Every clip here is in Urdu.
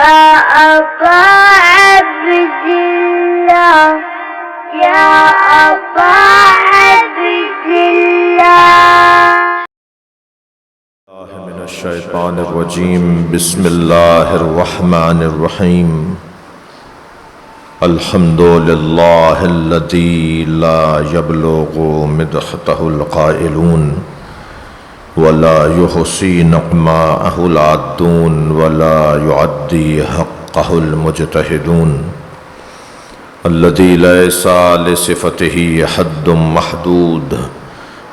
أبا عبد الله يا أبا عبد الله. من الشیطان الرجیم بسم اللہ الرحمن الرحیم الحمد للہ الذی لا یبلغ مدحتہ القائلون ولا يحصي نقماءه العادون ولا يعدي حقه المجتهدون الذي ليس لصفته حد محدود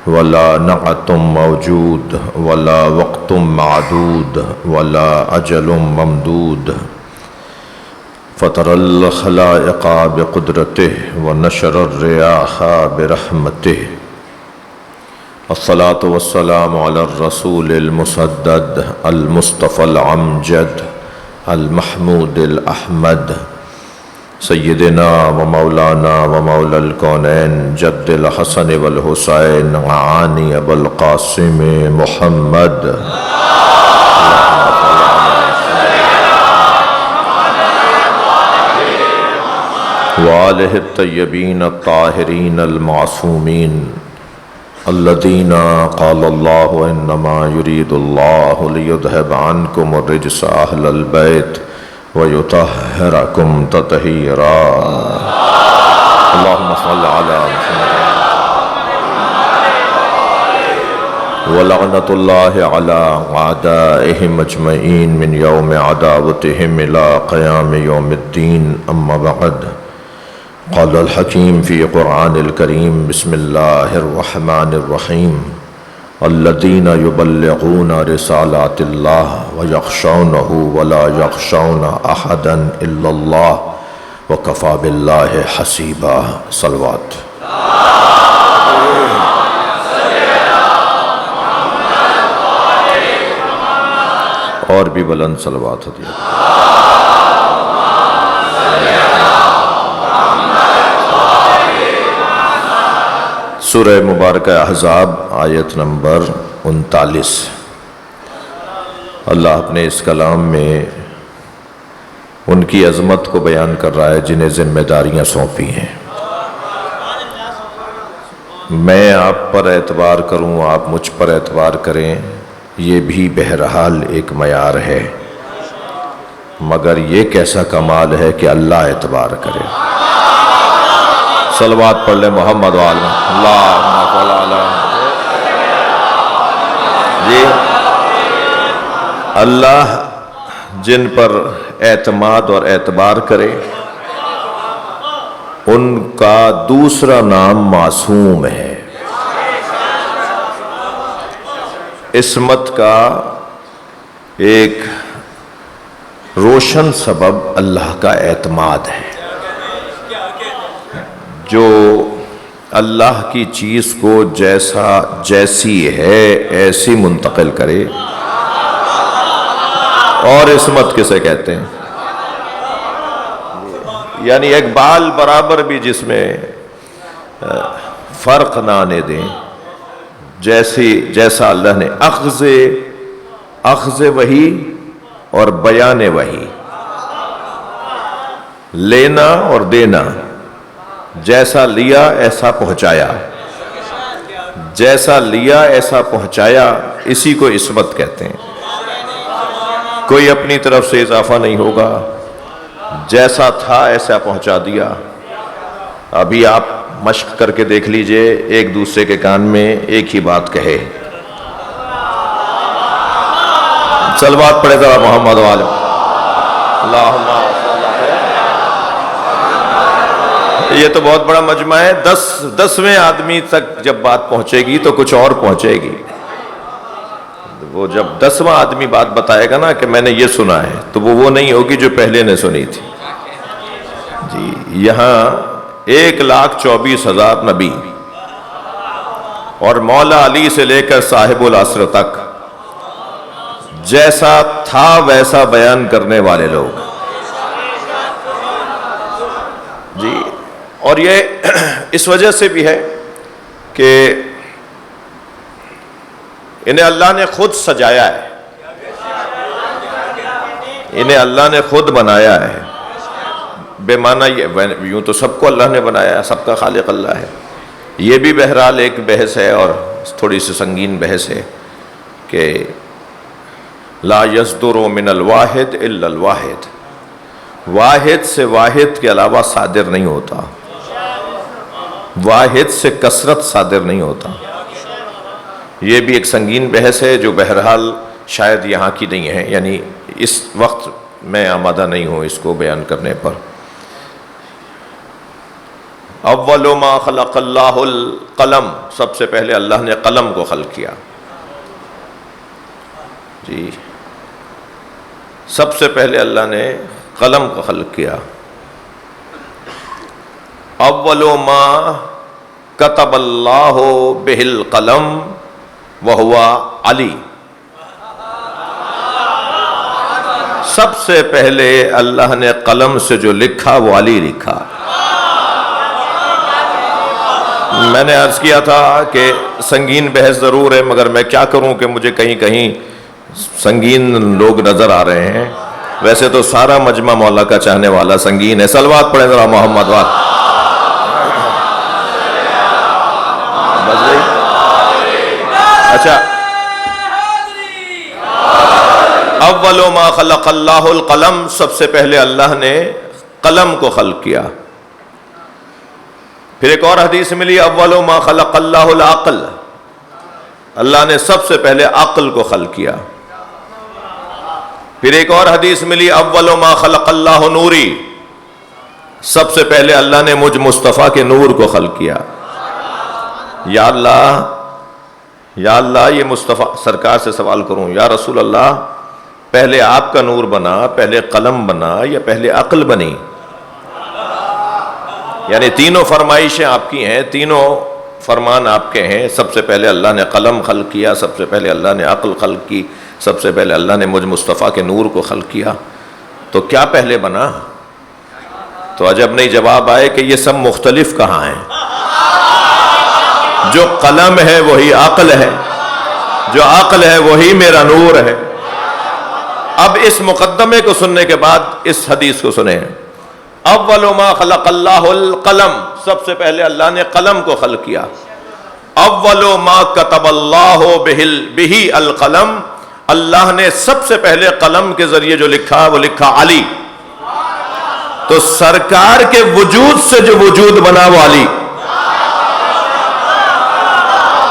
ولا نعت موجود ولا وقت معدود ولا أجل ممدود فطر الخلائق بقدرته ونشر الرياح برحمته الصلاة والسلام على الرسول المسدد المصطفى العمجد المحمود الأحمد سيدنا ومولانا ومولى الكونين جد الحسن والحسين عاني أبو القاسم محمد وآله الطيبين الطاهرين المعصومين الذين قال الله إنما يريد الله ليذهب عنكم الرجس أهل البيت ويطهركم تطهيرا اللهم صل على محمد ولعنة الله على أعدائهم أجمعين من يوم عداوتهم إلى قيام يوم الدين أما بعد قال الحكيم في قرآن الكريم بسم الله الرحمن الرحيم الذين يبلغون رسالات الله ويخشونه ولا يخشون أحدا إلا الله وكفى بالله حسيبا صلوات اور بھی بلند صلوات ہوتی ہے سورہ مبارکہ احزاب آیت نمبر 39 اللہ اپنے اس کلام میں ان کی عظمت کو بیان کر رہا ہے جنہیں ذمہ داریاں سونپی ہیں. میں آپ پر اعتبار کروں آپ مجھ پر اعتبار کریں یہ بھی بہرحال ایک معیار ہے مگر یہ کیسا کمال ہے کہ اللہ اعتبار کرے. صلوات پڑھ لیں محمد وعلا اللہم صل علی جی اللہ جن پر اعتماد اور اعتبار کرے ان کا دوسرا نام معصوم ہے. عصمت کا ایک روشن سبب اللہ کا اعتماد ہے. جو اللہ کی چیز کو جیسی ہے ایسی منتقل کرے. اور عصمت کسے کہتے ہیں؟ یعنی ایک بال برابر بھی جس میں فرق نہ آنے دیں. جیسا اللہ نے اخذ وحی اور بیان وحی لینا اور دینا جیسا لیا ایسا پہنچایا جیسا لیا ایسا پہنچایا اسی کو عصمت کہتے ہیں. کوئی اپنی طرف سے اضافہ نہیں ہوگا جیسا تھا ایسا پہنچا دیا. ابھی آپ مشق کر کے دیکھ لیجئے ایک دوسرے کے کان میں ایک ہی بات کہے. صلوات پڑھے ذرا محمد والے اللہم. یہ تو بہت بڑا مجمع ہے. 10ویں آدمی تک جب بات پہنچے گی تو کچھ اور پہنچے گی. وہ جب 10واں آدمی بات بتائے گا نا کہ میں نے یہ سنا ہے تو وہ نہیں ہوگی جو پہلے نے سنی تھی. جی یہاں 1,24,000 نبی اور مولا علی سے لے کر صاحب العصر تک جیسا تھا ویسا بیان کرنے والے لوگ. جی اور یہ اس وجہ سے بھی ہے کہ انہیں اللہ نے خود سجایا ہے. انہیں اللہ نے خود بنایا ہے. بے معنی یوں تو سب کو اللہ نے بنایا ہے، سب کا خالق اللہ ہے. یہ بھی بہرحال ایک بحث ہے اور تھوڑی سی سنگین بحث ہے کہ لا یصدر من الواحد الا الواحد، واحد سے واحد کے علاوہ صادر نہیں ہوتا، واحد سے کثرت صادر نہیں ہوتا. یہ بھی ایک سنگین بحث ہے جو بہرحال شاید یہاں کی نہیں ہے، یعنی اس وقت میں آمادہ نہیں ہوں اس کو بیان کرنے پر. اول ما خلق اللہ القلم، سب سے پہلے اللہ نے قلم کو خلق کیا. جی سب سے پہلے اللہ نے قلم کو خلق کیا. اول ما کتب اللہ بہ القلم وہو علی، سب سے پہلے اللہ نے قلم سے جو لکھا وہ علی لکھا. میں نے عرض کیا تھا کہ سنگین بحث ضرور ہے، مگر میں کیا کروں کہ مجھے کہیں کہیں سنگین لوگ نظر آ رہے ہیں. ویسے تو سارا مجمع مولا کا چاہنے والا سنگین ہے. صلوات پڑھیں ذرا محمد وال. اچھا، اول ما خلق اللہ القلم، سب سے پہلے اللہ نے قلم کو خلق کیا. پھر ایک اور حدیث ملی اول ما خلق اللہ العقل، اللہ نے سب سے پہلے عقل کو خلق کیا. پھر ایک اور حدیث ملی اول ما خلق اللہ نوری، سب سے پہلے اللہ نے مجھ مصطفیٰ کے نور کو خلق کیا. یا اللہ یہ مصطفیٰ سرکار سے سوال کروں، یا رسول اللہ پہلے آپ کا نور بنا، پہلے قلم بنا یا پہلے عقل بنی؟ یعنی تینوں فرمائشیں آپ کی ہیں، تینوں فرمان آپ کے ہیں. سب سے پہلے اللہ نے قلم خلق کیا، سب سے پہلے اللہ نے عقل خلق کی، سب سے پہلے اللہ نے مجھ مصطفیٰ کے نور کو خلق کیا. تو کیا پہلے بنا؟ تو عجب نہیں جواب آئے کہ یہ سب مختلف کہاں ہیں. جو قلم ہے وہی عقل ہے، جو عقل ہے وہی میرا نور ہے. اب اس مقدمے کو سننے کے بعد اس حدیث کو سنیں. اول ما خلق اللہ القلم، سب سے پہلے اللہ نے قلم کو خلق کیا. اول ما کتب اللہ بہ القلم، اللہ نے سب سے پہلے قلم کے ذریعے جو لکھا وہ لکھا علی. تو سرکار کے وجود سے جو وجود بنا وہ علی.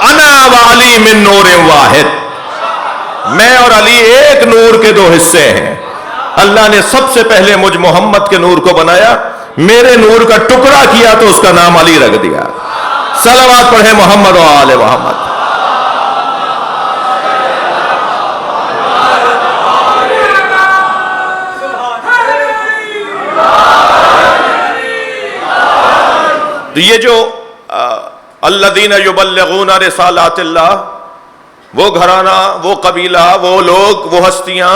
انا وعلی من نور واحد، میں اور علی ایک نور کے دو حصے ہیں. اللہ نے سب سے پہلے مجھ محمد کے نور کو بنایا، میرے نور کا ٹکڑا کیا تو اس کا نام علی رکھ دیا. صلوات پڑھیں محمد و آل محمد. تو یہ جو الذین یبلغون رسالات اللہ، وہ گھرانہ، وہ قبیلہ، وہ لوگ، وہ ہستیاں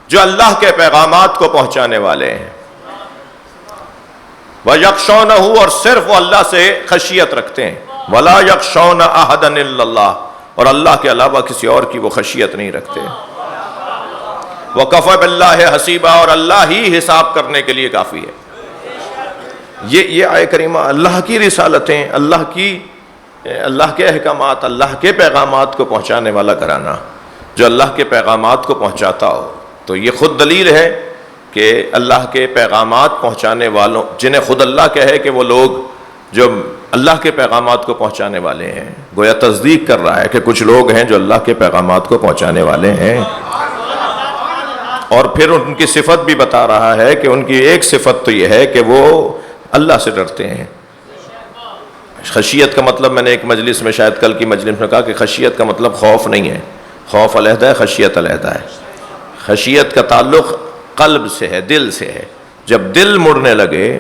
جو اللہ کے پیغامات کو پہنچانے والے ہیں. وَيَخْشَوْنَهُ، اور صرف وہ اللہ سے خشیت رکھتے ہیں. وَلَا يَخْشَوْنَ أَحَدًا إِلَّا اللَّهُ، اور اللہ کے علاوہ کسی اور کی وہ خشیت نہیں رکھتے. وَكَفَى بِاللَّهِ حَسِيبًا، اور اللہ ہی حساب کرنے کے لیے کافی ہے. یہ آیت کریمہ اللہ کی رسالتیں، اللہ کے احکامات، اللہ کے پیغامات کو پہنچانے والا گھرانہ جو اللہ کے پیغامات کو پہنچاتا ہو. تو یہ خود دلیل ہے کہ اللہ کے پیغامات پہنچانے والوں، جنہیں خود اللہ کہے کہ وہ لوگ جو اللہ کے پیغامات کو پہنچانے والے ہیں، گویا تصدیق کر رہا ہے کہ کچھ لوگ ہیں جو اللہ کے پیغامات کو پہنچانے والے ہیں. اور پھر ان کی صفت بھی بتا رہا ہے کہ ان کی ایک صفت تو یہ ہے کہ وہ اللہ سے ڈرتے ہیں. خشیت کا مطلب میں نے ایک مجلس میں، شاید کل کی مجلس میں کہا کہ خشیت کا مطلب خوف نہیں ہے، خوف علیحدہ ہے، خشیت علیحدہ ہے. خشیت کا تعلق قلب سے ہے، دل سے ہے. جب دل مڑنے لگے،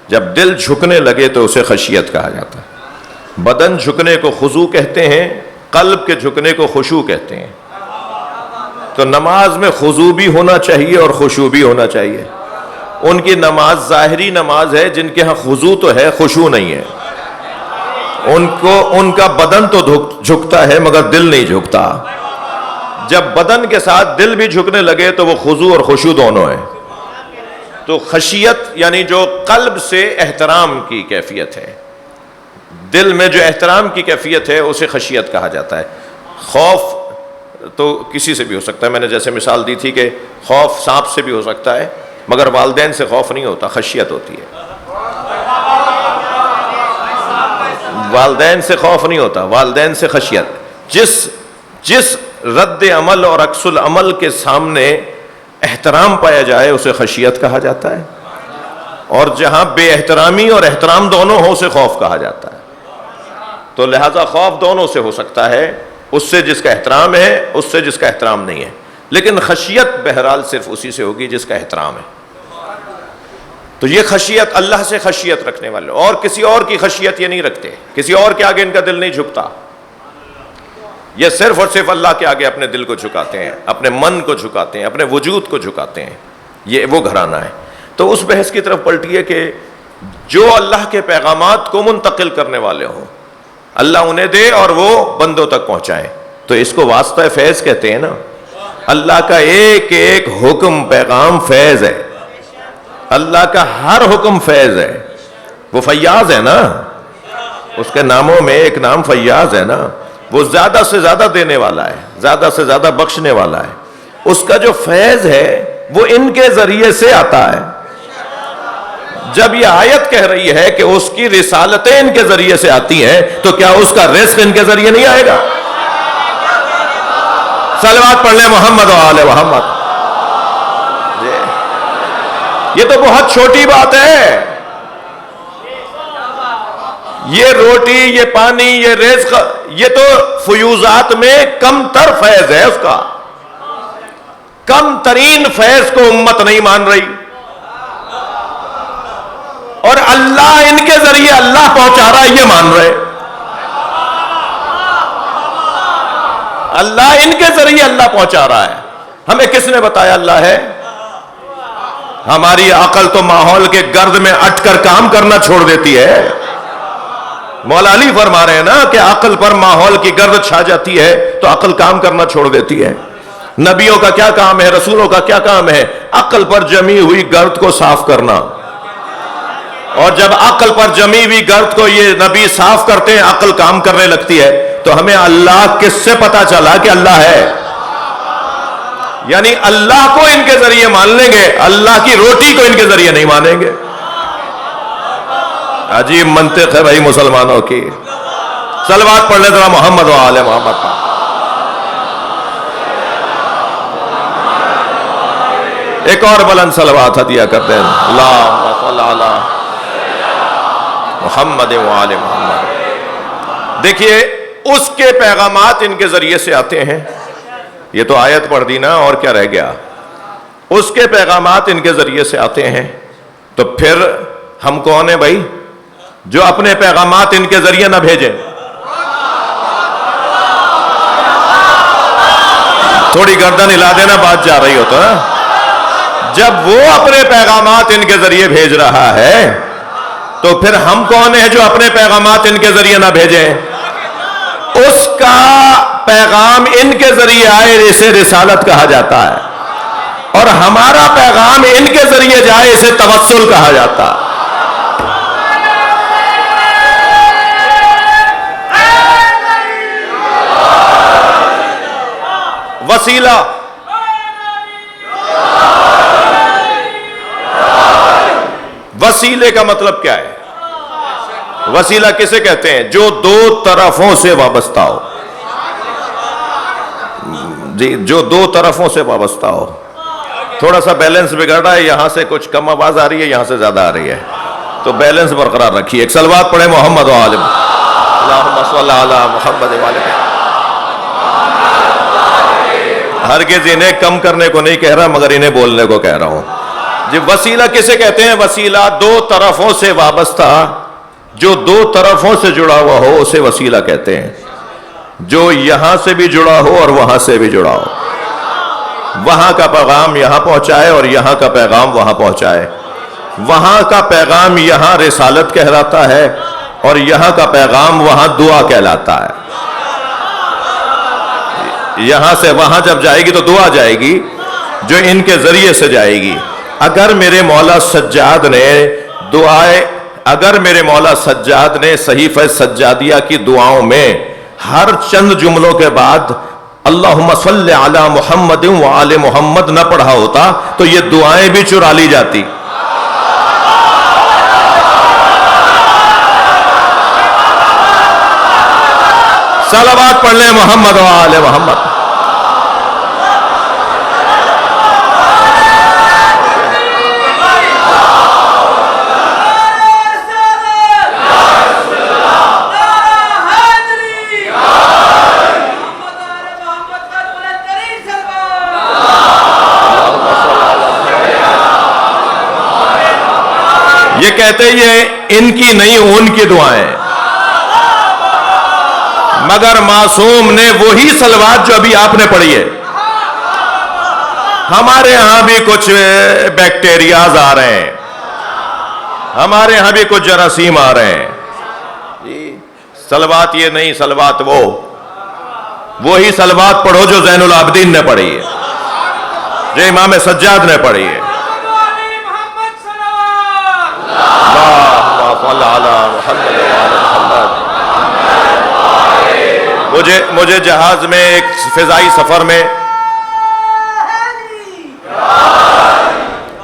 جب دل جھکنے لگے تو اسے خشیت کہا جاتا ہے. بدن جھکنے کو خضوع کہتے ہیں، قلب کے جھکنے کو خشوع کہتے ہیں. تو نماز میں خضوع بھی ہونا چاہیے اور خشوع بھی ہونا چاہیے. ان کی نماز ظاہری نماز ہے، جن کے ہاں خضوع تو ہے، خشوع نہیں ہے. ان کا بدن تو جھکتا ہے مگر دل نہیں جھکتا. جب بدن کے ساتھ دل بھی جھکنے لگے تو وہ خضوع اور خشوع دونوں ہیں. تو خشیت یعنی جو قلب سے احترام کی کیفیت ہے، دل میں جو احترام کی کیفیت ہے اسے خشیت کہا جاتا ہے. خوف تو کسی سے بھی ہو سکتا ہے، میں نے جیسے مثال دی تھی کہ خوف سانپ سے بھی ہو سکتا ہے، مگر والدین سے خوف نہیں ہوتا، خشیت ہوتی ہے. والدین سے خوف نہیں ہوتا، والدین سے خشیت. جس رد عمل اور عکس العمل کے سامنے احترام پایا جائے اسے خشیت کہا جاتا ہے، اور جہاں بے احترامی اور احترام دونوں ہو اسے خوف کہا جاتا ہے. تو لہذا خوف دونوں سے ہو سکتا ہے، اس سے جس کا احترام ہے، اس سے جس کا احترام نہیں ہے. لیکن خشیت بہرحال صرف اسی سے ہوگی جس کا احترام ہے. تو یہ خشیت اللہ سے خشیت رکھنے والے، اور کسی اور کی خشیت یہ نہیں رکھتے، کسی اور کے آگے ان کا دل نہیں جھکتا. یہ صرف اور صرف اللہ کے آگے اپنے دل کو جھکاتے ہیں، اپنے من کو جھکاتے ہیں، اپنے وجود کو جھکاتے ہیں. یہ وہ گھرانہ ہے. تو اس بحث کی طرف پلٹیے کہ جو اللہ کے پیغامات کو منتقل کرنے والے ہوں، اللہ انہیں دے اور وہ بندوں تک پہنچائیں. تو اس کو واسطہ فیض کہتے ہیں نا. اللہ کا ایک ایک حکم پیغام فیض ہے، اللہ کا ہر حکم فیض ہے. وہ فیاض ہے نا، اس کے ناموں میں ایک نام فیاض ہے نا. وہ زیادہ سے زیادہ دینے والا ہے، زیادہ سے زیادہ بخشنے والا ہے. اس کا جو فیض ہے وہ ان کے ذریعے سے آتا ہے. جب یہ آیت کہہ رہی ہے کہ اس کی رسالتیں ان کے ذریعے سے آتی ہیں، تو کیا اس کا رزق ان کے ذریعے نہیں آئے گا؟ صلوات پڑھ لیں محمد و آل محمد. یہ تو بہت چھوٹی بات ہے. یہ روٹی، یہ پانی، یہ رزق، یہ تو فیوزات میں کم تر فیض ہے. اس کا کم ترین فیض کو امت نہیں مان رہی، اور اللہ ان کے ذریعے اللہ پہنچا رہا ہے یہ مان رہے. اللہ ان کے ذریعے اللہ پہنچا رہا ہے. ہمیں کس نے بتایا اللہ ہے؟ ہماری عقل تو ماحول کے گرد میں اٹھ کر کام کرنا چھوڑ دیتی ہے. مولا علی فرما رہے ہیں نا کہ عقل پر ماحول کی گرد چھا جاتی ہے تو عقل کام کرنا چھوڑ دیتی ہے. نبیوں کا کیا کام ہے، رسولوں کا کیا کام ہے؟ عقل پر جمی ہوئی گرد کو صاف کرنا. اور جب عقل پر جمی ہوئی گرد کو یہ نبی صاف کرتے ہیں، عقل کام کرنے لگتی ہے. تو ہمیں اللہ کس سے پتا چلا کہ اللہ ہے؟ یعنی اللہ کو ان کے ذریعے مان لیں گے، اللہ کی روٹی کو ان کے ذریعے نہیں مانیں گے. عجیب منطق ہے بھائی مسلمانوں کی. صلوات پڑھ لیں ذرا محمد و آل محمد پر. ایک اور بلند صلوات ہدیہ کرتے ہیں. اللہم صل علی محمد و آل محمد. دیکھیے اس کے پیغامات ان کے ذریعے سے آتے ہیں. یہ تو آیت پڑھ دی نا، اور کیا رہ گیا؟ اس کے پیغامات ان کے ذریعے سے آتے ہیں. تو پھر ہم کون ہیں بھائی جو اپنے پیغامات ان کے ذریعے نہ بھیجیں؟ تھوڑی گردن ہلا دینا، بات جا رہی ہو تو. جب وہ اپنے پیغامات ان کے ذریعے بھیج رہا ہے تو پھر ہم کون ہیں جو اپنے پیغامات ان کے ذریعے نہ بھیجیں؟ اس کا پیغام ان کے ذریعے آئے اسے رسالت کہا جاتا ہے، اور ہمارا پیغام ان کے ذریعے جائے اسے توسل کہا جاتا ہے. وسیلہ وسیلے کا مطلب کیا ہے؟ وسیلہ کسے کہتے ہیں؟ جو دو طرفوں سے وابستہ ہو. جی، جو دو طرفوں سے وابستہ ہو. تھوڑا سا بیلنس بگڑ رہا ہے، یہاں سے کچھ کم آواز آ رہی ہے، یہاں سے زیادہ آ رہی ہے، تو بیلنس برقرار رکھیے. ایک صلوات پڑھیں محمد و آل محمد. اللہم صل علی محمد و آل محمد. ہرگز انہیں کم کرنے کو نہیں کہہ رہا، مگر انہیں بولنے کو کہہ رہا ہوں. جی، وسیلہ کسے کہتے ہیں؟ وسیلہ دو طرفوں سے وابستہ، جو دو طرفوں سے جڑا ہوا ہو اسے وسیلہ کہتے ہیں. جو یہاں سے بھی جڑا ہو اور وہاں سے بھی جڑا ہو، وہاں کا پیغام یہاں پہنچائے اور یہاں کا پیغام وہاں پہنچائے. وہاں کا پیغام یہاں رسالت کہلاتا ہے اور یہاں کا پیغام وہاں دعا کہلاتا ہے. یہاں سے وہاں جب جائے گی تو دعا جائے گی جو ان کے ذریعے سے جائے گی. اگر میرے مولا سجاد نے اگر میرے مولا سجاد نے صحیفہ سجادیہ کی دعاؤں میں ہر چند جملوں کے بعد اللہم صلی علی محمد وآل محمد نہ پڑھا ہوتا تو یہ دعائیں بھی چرا لی جاتی. صلوات پڑھ لیں محمد وآل محمد. یہ کہتے یہ ان کی نہیں ان کی دعائیں، مگر معصوم نے وہی صلوات جو ابھی آپ نے پڑھی ہے. ہمارے ہاں بھی کچھ بیکٹیریاز آ رہے ہیں، ہمارے ہاں بھی کچھ جراثیم آ رہے ہیں. صلوات یہ نہیں، صلوات وہی صلوات پڑھو جو زین العابدین نے پڑھی ہے، جو امام سجاد نے پڑھی ہے. مجھے جہاز میں ایک فضائی سفر میں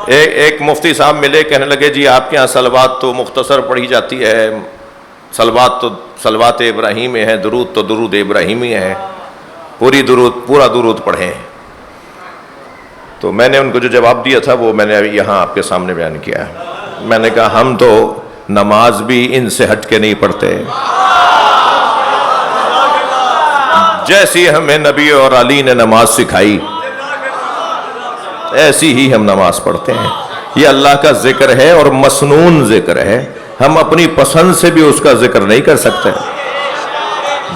ایک مفتی صاحب ملے، کہنے لگے جی آپ کے یہاں صلوات تو مختصر پڑھی جاتی ہے، صلوات ابراہیمی ہے، درود تو درود ابراہیمی ہے، پورا درود پڑھیں. تو میں نے ان کو جو جواب دیا تھا وہ میں نے یہاں آپ کے سامنے بیان کیا ہے. میں نے کہا ہم تو نماز بھی ان سے ہٹ کے نہیں پڑھتے، جیسی ہمیں نبی اور علی نے نماز سکھائی ایسی ہی ہم نماز پڑھتے ہیں. یہ اللہ کا ذکر ہے اور مسنون ذکر ہے، ہم اپنی پسند سے بھی اس کا ذکر نہیں کر سکتے.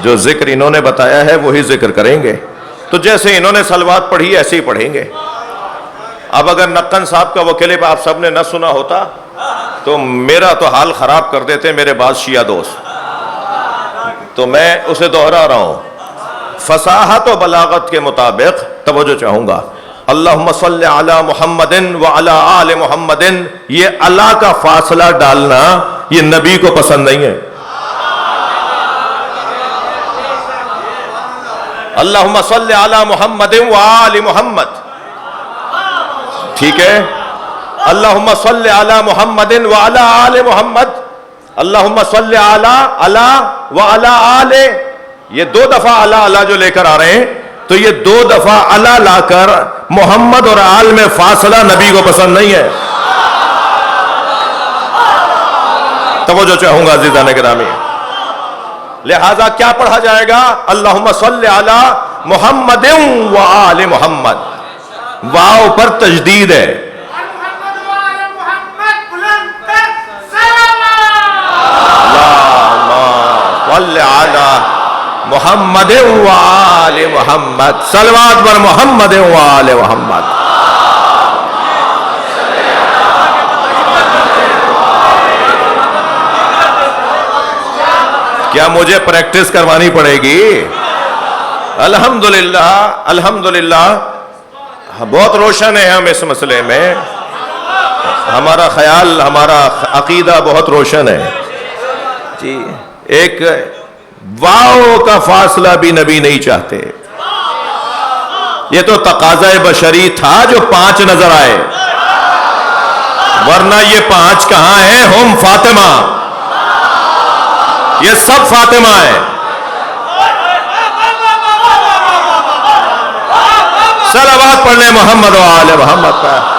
جو ذکر انہوں نے بتایا ہے وہی ذکر کریں گے. تو جیسے انہوں نے صلوات پڑھی ایسے ہی پڑھیں گے. اب اگر نقن صاحب کا وہ کلپ آپ سب نے نہ سنا ہوتا تو میرا تو حال خراب کر دیتے میرے بعض شیعہ دوست. تو میں اسے دوہرا رہا ہوں. فصاحت و بلاغت کے مطابق توجہ چاہوں گا. اللہم صلی علی محمد وعلی آل محمد، یہ اللہ کا فاصلہ ڈالنا یہ نبی کو پسند نہیں ہے. اللہم صلی علی محمد وآل محمد، ٹھیک ہے. اللہم صلی علی محمد وعلی آل محمد، اللہم صلی علی وعلی آل. یہ دو دفعہ اللہ جو لے کر آ رہے ہیں تو یہ دو دفعہ اللہ لا کر محمد اور آل میں فاصلہ نبی کو پسند نہیں ہے. توجہ چاہوں گا عزیزان گرامی. لہذا کیا پڑھا جائے گا؟ اللہم صلی علی محمد وآل محمد. واو پر تجدید ہے. صلی علی محمد وآل محمد، صلوات پر محمد وآل محمد. کیا مجھے پریکٹس کروانی پڑے گی؟ الحمدللہ الحمدللہ بہت روشن ہے ہم اس مسئلے میں. ہمارا خیال، ہمارا عقیدہ بہت روشن ہے جی. ایک واو کا فاصلہ بھی نبی نہیں چاہتے. یہ تو تقاضا بشری تھا جو 5 نظر آئے، ورنہ یہ 5 کہاں ہیں؟ ہم فاطمہ، یہ سب فاطمہ ہیں. صلوات پڑھ لیں محمد و آل محمد پر.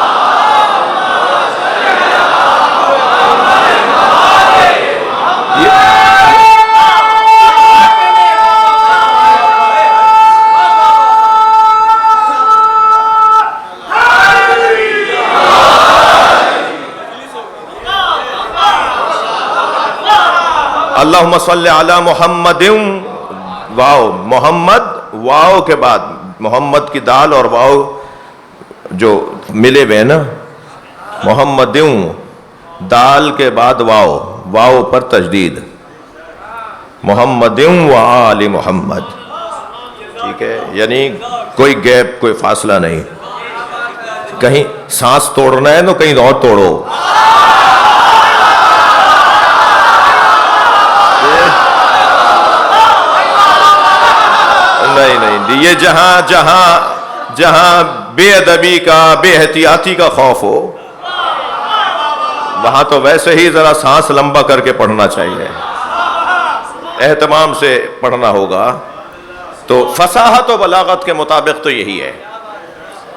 اللہم صلی علی محمد، واو محمد، واو کے بعد محمد کی دال اور واو جو ملے ہوئے نا، محمد دال کے بعد واو، واو پر تجدید، محمد و آل محمد. ٹھیک ہے، یعنی کوئی گیپ، کوئی فاصلہ نہیں. کہیں سانس توڑنا ہے تو کہیں اور توڑو. نہیں، یہ جہاں بے ادبی کا، بے احتیاطی کا خوف ہو، وہاں تو ویسے ہی ذرا سانس لمبا کر کے پڑھنا چاہیے، اہتمام سے پڑھنا ہوگا. تو فصاحت و بلاغت کے مطابق تو یہی ہے.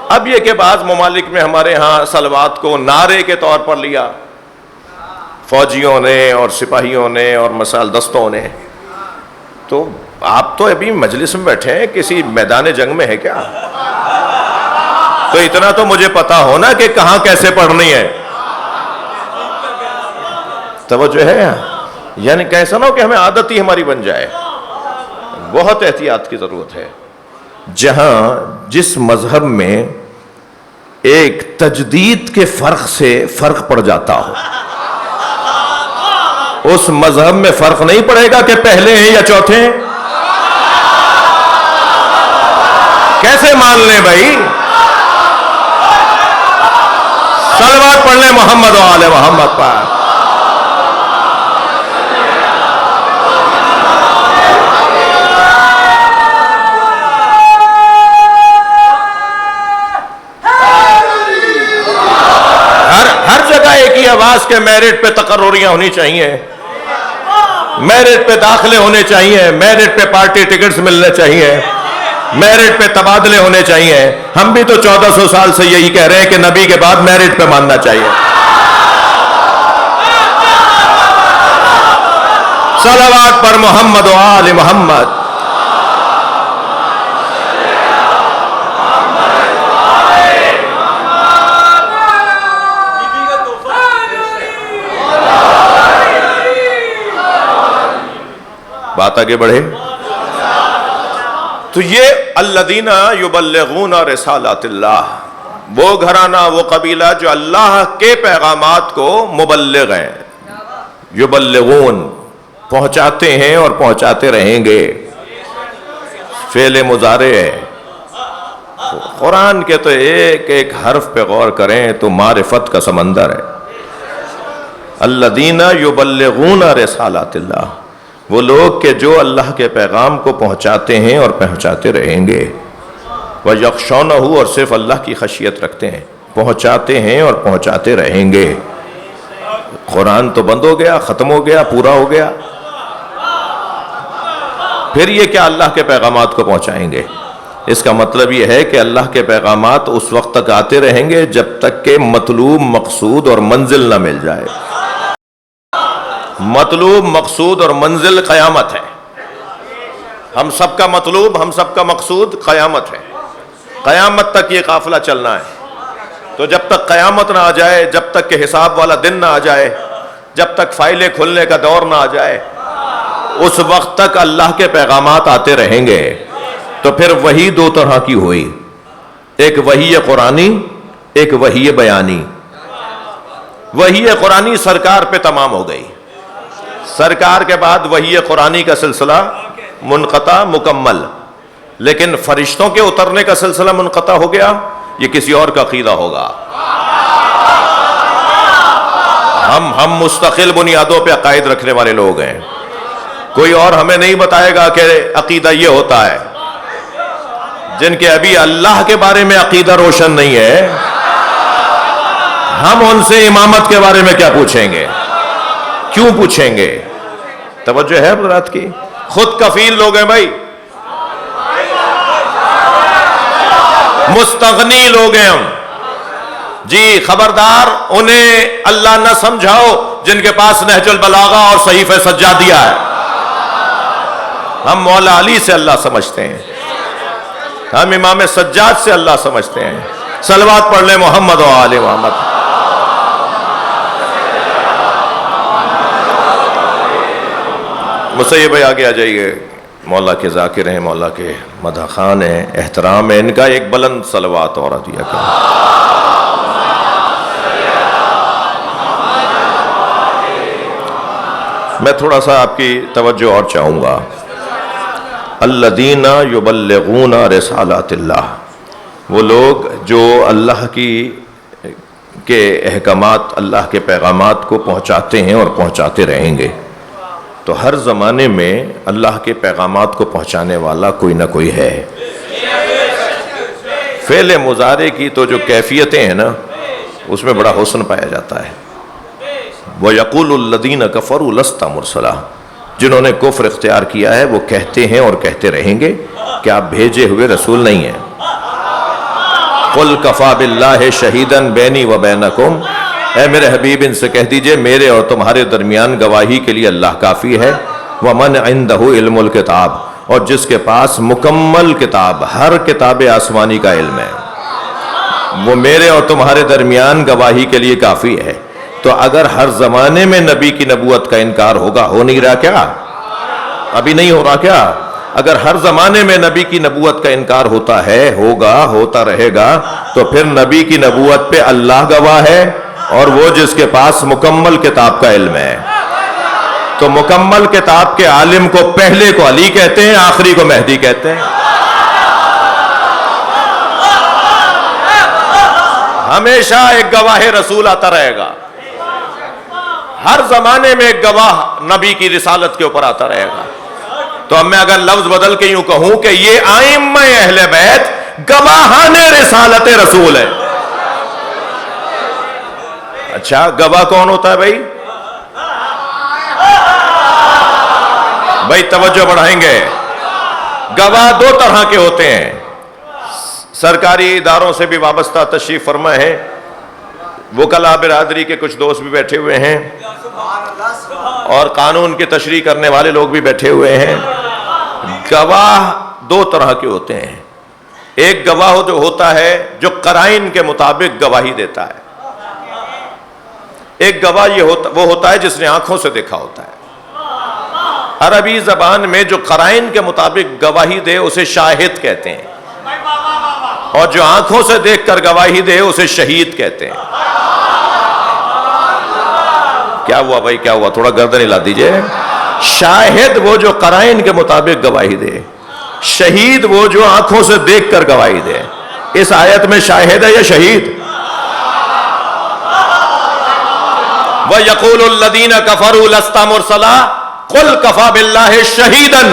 اب یہ کہ بعض ممالک میں ہمارے ہاں صلوات کو نعرے کے طور پر لیا، فوجیوں نے اور سپاہیوں نے اور مسال دستوں نے. تو آپ تو ابھی مجلس میں بیٹھے ہیں، کسی میدان جنگ میں ہے کیا؟ تو اتنا تو مجھے پتا ہو نا کہ کہاں کیسے پڑھنی ہے. توجہ ہے؟ یعنی کیسا نہ ہو کہ ہمیں عادت ہی ہماری بن جائے. بہت احتیاط کی ضرورت ہے. جہاں جس مذہب میں ایک تجدید کے فرق سے فرق پڑ جاتا ہو، اس مذہب میں فرق نہیں پڑے گا کہ پہلے ہیں یا چوتھے ہیں. کیسے مان لیں بھائی؟ صلوات پڑھ لیں محمد و آل محمد پر. ہر جگہ ایک ہی آواز کے میرٹ پہ تقرریاں ہونی چاہیے، میرٹ پہ داخلے ہونے چاہیے، میرٹ پہ پارٹی ٹکٹس ملنے چاہیے، میرٹ پہ تبادلے ہونے چاہیے. ہم بھی تو 1400 سال سے یہی کہہ رہے ہیں کہ نبی کے بعد میرٹ پہ ماننا چاہیے. صلوات پر محمد و آل محمد. بات آگے بڑھے تو یہ الذین یبلغون رسالات اللہ، وہ گھرانہ، وہ قبیلہ جو اللہ کے پیغامات کو مبلغ ہیں. یبلغون، پہنچاتے ہیں اور پہنچاتے رہیں گے. فعل مضارع ہے. قرآن کے تو ایک ایک حرف پہ غور کریں تو معرفت کا سمندر ہے. الذین یبلغون رسالات اللہ، وہ لوگ کہ جو اللہ کے پیغام کو پہنچاتے ہیں اور پہنچاتے رہیں گے. وَيَخْشَوْنَهُ، اور صرف اللہ کی خشیت رکھتے ہیں، پہنچاتے ہیں اور پہنچاتے رہیں گے. قرآن تو بند ہو گیا، ختم ہو گیا، پورا ہو گیا. پھر یہ کیا اللہ کے پیغامات کو پہنچائیں گے؟ اس کا مطلب یہ ہے کہ اللہ کے پیغامات اس وقت تک آتے رہیں گے جب تک کہ مطلوب، مقصود اور منزل نہ مل جائے. مطلوب، مقصود اور منزل قیامت ہے. ہم سب کا مطلوب، ہم سب کا مقصود قیامت ہے. قیامت تک یہ قافلہ چلنا ہے. تو جب تک قیامت نہ آ جائے، جب تک کہ حساب والا دن نہ آ جائے، جب تک فائلیں کھلنے کا دور نہ آ جائے، اس وقت تک اللہ کے پیغامات آتے رہیں گے. تو پھر وحی دو طرح کی ہوئی، ایک وحی قرآنی، ایک وحی بیانی. وحی قرآنی سرکار پہ تمام ہو گئی. سرکار کے بعد وحی قرآنی کا سلسلہ منقطع، مکمل. لیکن فرشتوں کے اترنے کا سلسلہ منقطع ہو گیا، یہ کسی اور کا عقیدہ ہوگا. ہم مستقل بنیادوں پہ عقائد رکھنے والے لوگ ہیں. کوئی اور ہمیں نہیں بتائے گا کہ عقیدہ یہ ہوتا ہے. جن کے ابھی اللہ کے بارے میں عقیدہ روشن نہیں ہے، ہم ان سے امامت کے بارے میں کیا پوچھیں گے؟ کیوں پوچھیں گے؟ توجہ ہے حضرات کی؟ خود کفیل لوگ ہیں بھائی، مستغنی لوگ ہیں ہم. جی خبردار، انہیں اللہ نہ سمجھاؤ جن کے پاس نہج البلاغہ اور صحیفہ سجادیہ ہے. ہم مولا علی سے اللہ سمجھتے ہیں، ہم امام سجاد سے اللہ سمجھتے ہیں. صلوات پڑھ لیں محمد و آل محمد. مسیب بھائی آگے آ جائیے. مولا کے ذاکر ہیں، مولا کے مدح خان ہیں، احترام ہے ان کا. ایک بلند صلوات اور عطیہ کریں. میں تھوڑا سا آپ کی توجہ اور چاہوں گا. الذین یبلغون رسالات اللہ، وہ لوگ جو اللہ کے احکامات، اللہ کے پیغامات کو پہنچاتے ہیں اور پہنچاتے رہیں گے۔ تو ہر زمانے میں اللہ کے پیغامات کو پہنچانے والا کوئی نہ کوئی ہے۔ فعل مضارع کی تو جو کیفیتیں ہیں نا، اس میں بڑا حسن پایا جاتا ہے۔ وَيَقُولُ الَّذِينَ كَفَرُوا لَسْتَ مُرْسَلًا، جنہوں نے کفر اختیار کیا ہے وہ کہتے ہیں اور کہتے رہیں گے کہ آپ بھیجے ہوئے رسول نہیں ہیں۔ قُلْ كَفَى بِاللَّهِ شَهِيدًا بَيْنِي وَبَيْنَكُمْ، اے میرے حبیب ان سے کہہ دیجئے میرے اور تمہارے درمیان گواہی کے لیے اللہ کافی ہے۔ وَمَنْ عِنْدَهُ عِلْمُ الْكِتَابِ، اور جس کے پاس مکمل کتاب، ہر کتاب آسمانی کا علم ہے، وہ میرے اور تمہارے درمیان گواہی کے لیے کافی ہے۔ تو اگر ہر زمانے میں نبی کی نبوت کا انکار ہوگا، ہو نہیں رہا کیا؟ ابھی نہیں ہو رہا کیا؟ اگر ہر زمانے میں نبی کی نبوت کا انکار ہوتا ہے، ہوگا، ہوتا رہے گا، تو پھر نبی کی نبوت پہ اللہ گواہ ہے اور وہ جس کے پاس مکمل کتاب کا علم ہے۔ تو مکمل کتاب کے عالم کو پہلے کو علی کہتے ہیں، آخری کو مہدی کہتے ہیں۔ ہمیشہ ایک گواہ رسول آتا رہے گا، ہر زمانے میں ایک گواہ نبی کی رسالت کے اوپر آتا رہے گا۔ تو اب میں اگر لفظ بدل کے یوں کہوں کہ یہ ائمہ اہل بیت گواہان رسالت رسول ہے۔ اچھا، گواہ کون ہوتا ہے بھائی؟ بھائی توجہ بڑھائیں گے۔ گواہ دو طرح کے ہوتے ہیں، سرکاری اداروں سے بھی وابستہ تشریف فرما ہے، وکلاء برادری کے کچھ دوست بھی بیٹھے ہوئے ہیں، اور قانون کی تشریح کرنے والے لوگ بھی بیٹھے ہوئے ہیں۔ گواہ دو طرح کے ہوتے ہیں۔ ایک گواہ جو ہوتا ہے جو قرائن کے مطابق گواہی دیتا ہے، ایک گواہ وہ ہوتا ہے جس نے آنکھوں سے دیکھا ہوتا ہے۔ عربی زبان میں جو قرائن کے مطابق گواہی دے اسے شاہد کہتے ہیں، اور جو آنکھوں سے دیکھ کر گواہی دے اسے شہید کہتے ہیں۔ کیا ہوا بھائی، کیا ہوا؟ تھوڑا گردن ہلا دیجئے۔ شاہد وہ جو قرائن کے مطابق گواہی دے، شہید وہ جو آنکھوں سے دیکھ کر گواہی دے۔ اس آیت میں شاہد ہے یا شہید؟ وَيَقُولُ الَّذِينَ كَفَرُوا لَسْتَ مُرْسَلًا قُلْ كَفَى بِاللَّهِ شَهِيدًا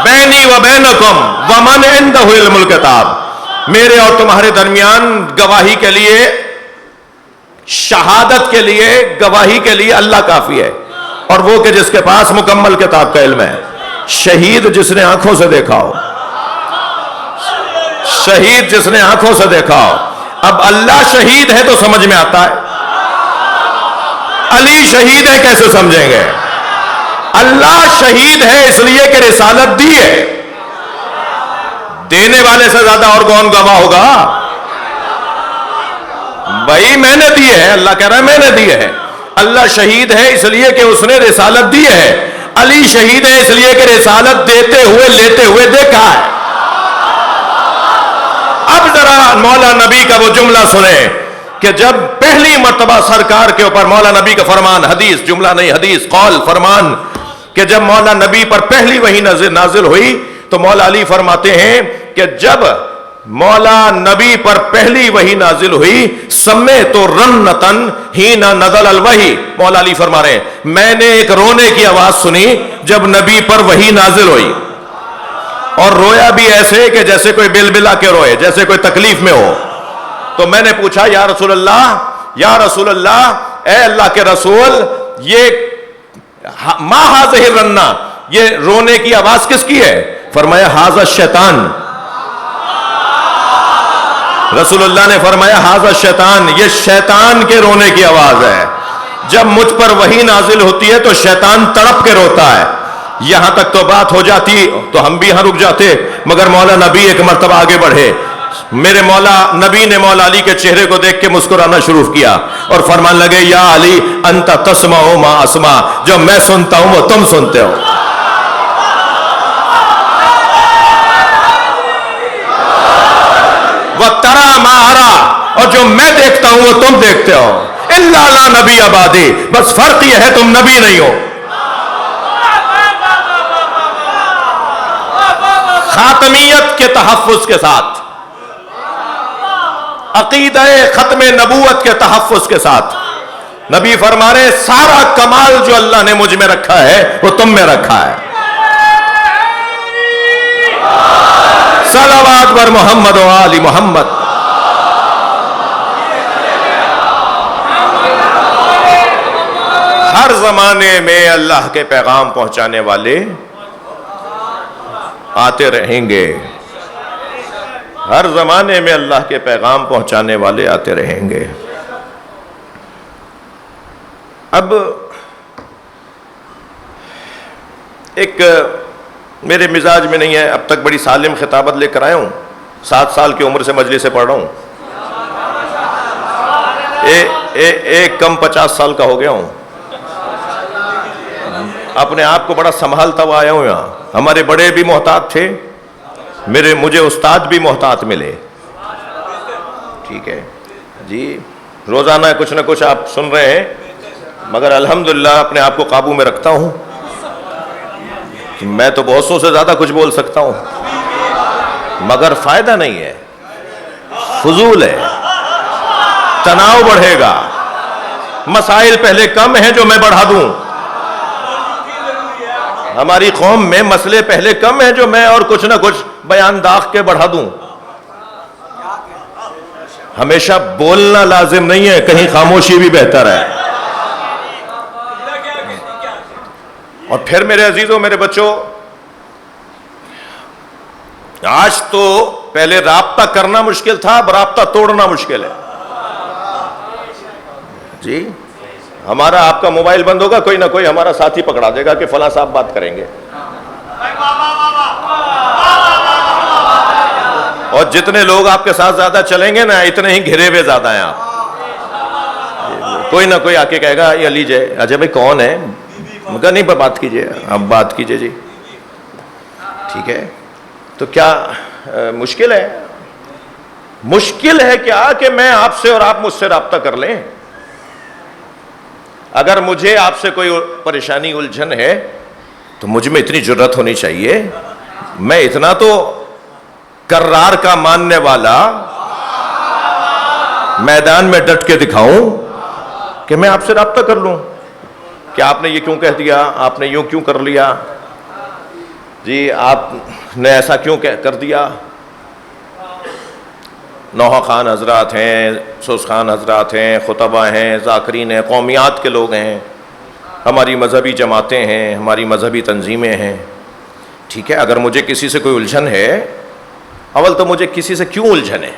بَيْنِي وَبَيْنَكُمْ وَمَنْ عِنْدَهُ عِلْمُ الْكِتَابِ، میرے اور تمہارے درمیان گواہی کے لیے، شہادت کے لیے، گواہی کے لیے اللہ کافی ہے، اور وہ کہ جس کے پاس مکمل کتاب کا علم ہے۔ شہید جس نے آنکھوں سے دیکھا ہو، شہید جس نے آنکھوں سے دیکھا ہو۔ اب اللہ شہید ہے تو سمجھ میں آتا ہے، علی شہید ہے کیسے سمجھیں گے؟ اللہ شہید ہے اس لیے کہ رسالت دی ہے، دینے والے سے زیادہ اور کون گواہ ہوگا؟ بھائی میں نے دی ہے، اللہ کہہ رہا ہے میں نے دی ہے۔ اللہ شہید ہے اس لیے کہ اس نے رسالت دی ہے، علی شہید ہے اس لیے کہ رسالت دیتے ہوئے لیتے ہوئے دیکھا ہے۔ اب ذرا مولا نبی کا وہ جملہ سنیں کہ جب پہلی مرتبہ سرکار کے اوپر مولا نبی کا فرمان، حدیث، جملہ نہیں حدیث، قول، فرمان، کہ جب مولا نبی پر پہلی وحی نازل ہوئی تو مولا علی فرماتے ہیں کہ جب مولا نبی پر پہلی وحی نازل ہوئی، سمیت رنتن حین نزل الوحی، مولا علی فرما رہے ہیں میں نے ایک رونے کی آواز سنی جب نبی پر وحی نازل ہوئی، اور رویا بھی ایسے کہ جیسے کوئی بل بلا کے روئے، جیسے کوئی تکلیف میں ہو۔ تو میں نے پوچھا یا رسول اللہ، یا رسول اللہ، اے اللہ کے رسول، یہ ما ہذہ الرنہ، یہ رونے کی آواز کس کی ہے؟ فرمایا ھذا الشیطان۔ رسول اللہ نے فرمایا ھذا الشیطان، یہ شیطان کے رونے کی آواز ہے۔ جب مجھ پر وحی نازل ہوتی ہے تو شیطان تڑپ کے روتا ہے۔ یہاں تک تو بات ہو جاتی تو ہم بھی یہاں رک جاتے، مگر مولا نبی ایک مرتبہ آگے بڑھے۔ میرے مولا نبی نے مولا علی کے چہرے کو دیکھ کے مسکرانا شروع کیا اور فرمان لگے یا علی انت تسمع ما اسمع، جو میں سنتا ہوں وہ تم سنتے ہو۔ وَتَرَى مَا أَرَى، اور جو میں دیکھتا ہوں وہ تم دیکھتے ہو۔ إِلَّا لَا نَبِيَّ بَعْدِي، بس فرق یہ ہے تم نبی نہیں ہو۔ خاتمیت کے تحفظ کے ساتھ، عقیدہ ختم نبوت کے تحفظ کے ساتھ۔ نبی فرما رہے سارا کمال جو اللہ نے مجھ میں رکھا ہے وہ تم میں رکھا ہے۔ صلوات بر محمد و آل محمد۔ ہر زمانے میں اللہ کے پیغام پہنچانے والے آتے رہیں گے، ہر زمانے میں اللہ کے پیغام پہنچانے والے آتے رہیں گے۔ اب ایک میرے مزاج میں نہیں ہے، اب تک بڑی سالم خطابت لے کر آیا ہوں، 7 سال کی عمر سے مجلس سے پڑھ رہا ہوں، ایک کم 50 سال کا ہو گیا ہوں، اپنے آپ کو بڑا سنبھالتا ہوا آیا ہوں یہاں۔ ہمارے بڑے بھی محتاط تھے، مجھے استاد بھی محتاط ملے، ٹھیک ہے جی، روزانہ کچھ نہ کچھ آپ سن رہے ہیں، مگر الحمدللہ اپنے آپ کو قابو میں رکھتا ہوں۔ میں تو بہت سو سے زیادہ کچھ بول سکتا ہوں، مگر فائدہ نہیں ہے، فضول ہے، تناؤ بڑھے گا، مسائل پہلے کم ہیں جو میں بڑھا دوں، ہماری قوم میں مسئلے پہلے کم ہیں جو میں اور کچھ نہ کچھ بیان داغ کے بڑھا دوں۔ ہمیشہ بولنا لازم نہیں ہے، کہیں خاموشی بھی بہتر ہے۔ اور پھر میرے عزیزوں، میرے بچوں، آج تو پہلے رابطہ کرنا مشکل تھا، اب رابطہ توڑنا مشکل ہے جی۔ ہمارا آپ کا موبائل بند ہوگا، کوئی نہ کوئی ہمارا ساتھی پکڑا دے گا کہ فلاں صاحب بات کریں گے، اور جتنے لوگ آپ کے ساتھ زیادہ چلیں گے نا، اتنے ہی گھرے ہوئے زیادہ ہیں آپ۔ کوئی نہ کوئی آ کے کہے گا یہ علی جے، اجے بھائی کون ہے؟ مگر نہیں بات کیجئے، اب بات کیجئے جی، ٹھیک ہے۔ تو کیا مشکل ہے؟ مشکل ہے کیا کہ میں آپ سے اور آپ مجھ سے رابطہ کر لیں؟ اگر مجھے آپ سے کوئی پریشانی الجھن ہے تو مجھ میں اتنی جرت ہونی چاہیے، میں اتنا تو کرار کا ماننے والا میدان میں ڈٹ کے دکھاؤں کہ میں آپ سے رابطہ کر لوں کہ آپ نے یہ کیوں کہہ دیا، آپ نے یوں کیوں کر لیا جی، آپ نے ایسا کیوں کر دیا۔ نوحہ خان حضرات ہیں، سوس خان حضرات ہیں، خطبہ ہیں، ذاکرین ہیں، قومیات کے لوگ ہیں، ہماری مذہبی جماعتیں ہیں، ہماری مذہبی تنظیمیں ہیں، ٹھیک ہے۔ اگر مجھے کسی سے کوئی الجھن ہے، اول تو مجھے کسی سے کیوں الجھن ہے؟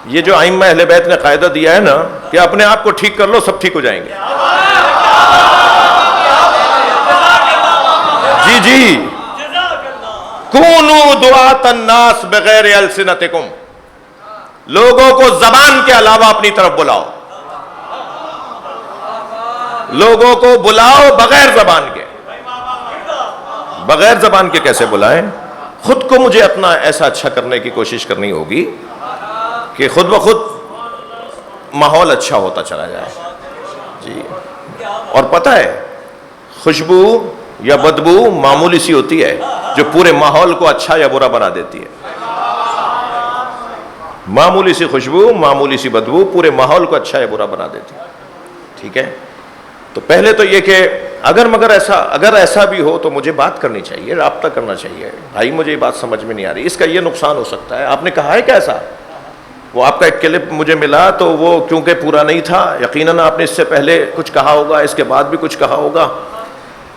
یہ جو ائمہ اہل بیت نے قاعدہ دیا ہے نا کہ اپنے آپ کو ٹھیک کر لو، سب ٹھیک ہو جائیں گے، جی جی، کونوا دعاة الناس بغیر السنتکم، لوگوں کو زبان کے علاوہ اپنی طرف بلاؤ، لوگوں کو بلاؤ بغیر زبان کے۔ بغیر زبان کے کیسے بلائیں؟ خود کو مجھے اپنا ایسا اچھا کرنے کی کوشش کرنی ہوگی کہ خود بخود ماحول اچھا ہوتا چلا جائے جی۔ اور پتہ ہے خوشبو یا بدبو معمولی سی ہوتی ہے جو پورے ماحول کو اچھا یا برا بنا دیتی ہے، معمولی سی خوشبو، معمولی سی بدبو پورے ماحول کو اچھا یا برا بنا دیتی ہے، ٹھیک ہے۔ تو پہلے تو یہ کہ اگر ایسا بھی ہو تو مجھے بات کرنی چاہیے، رابطہ کرنا چاہیے، بھائی مجھے یہ بات سمجھ میں نہیں آ رہی، اس کا یہ نقصان ہو سکتا ہے، آپ نے کہا ہے کیسا؟ وہ آپ کا ایک کلپ مجھے ملا تو وہ کیونکہ پورا نہیں تھا، یقیناً آپ نے اس سے پہلے کچھ کہا ہوگا، اس کے بعد بھی کچھ کہا ہوگا،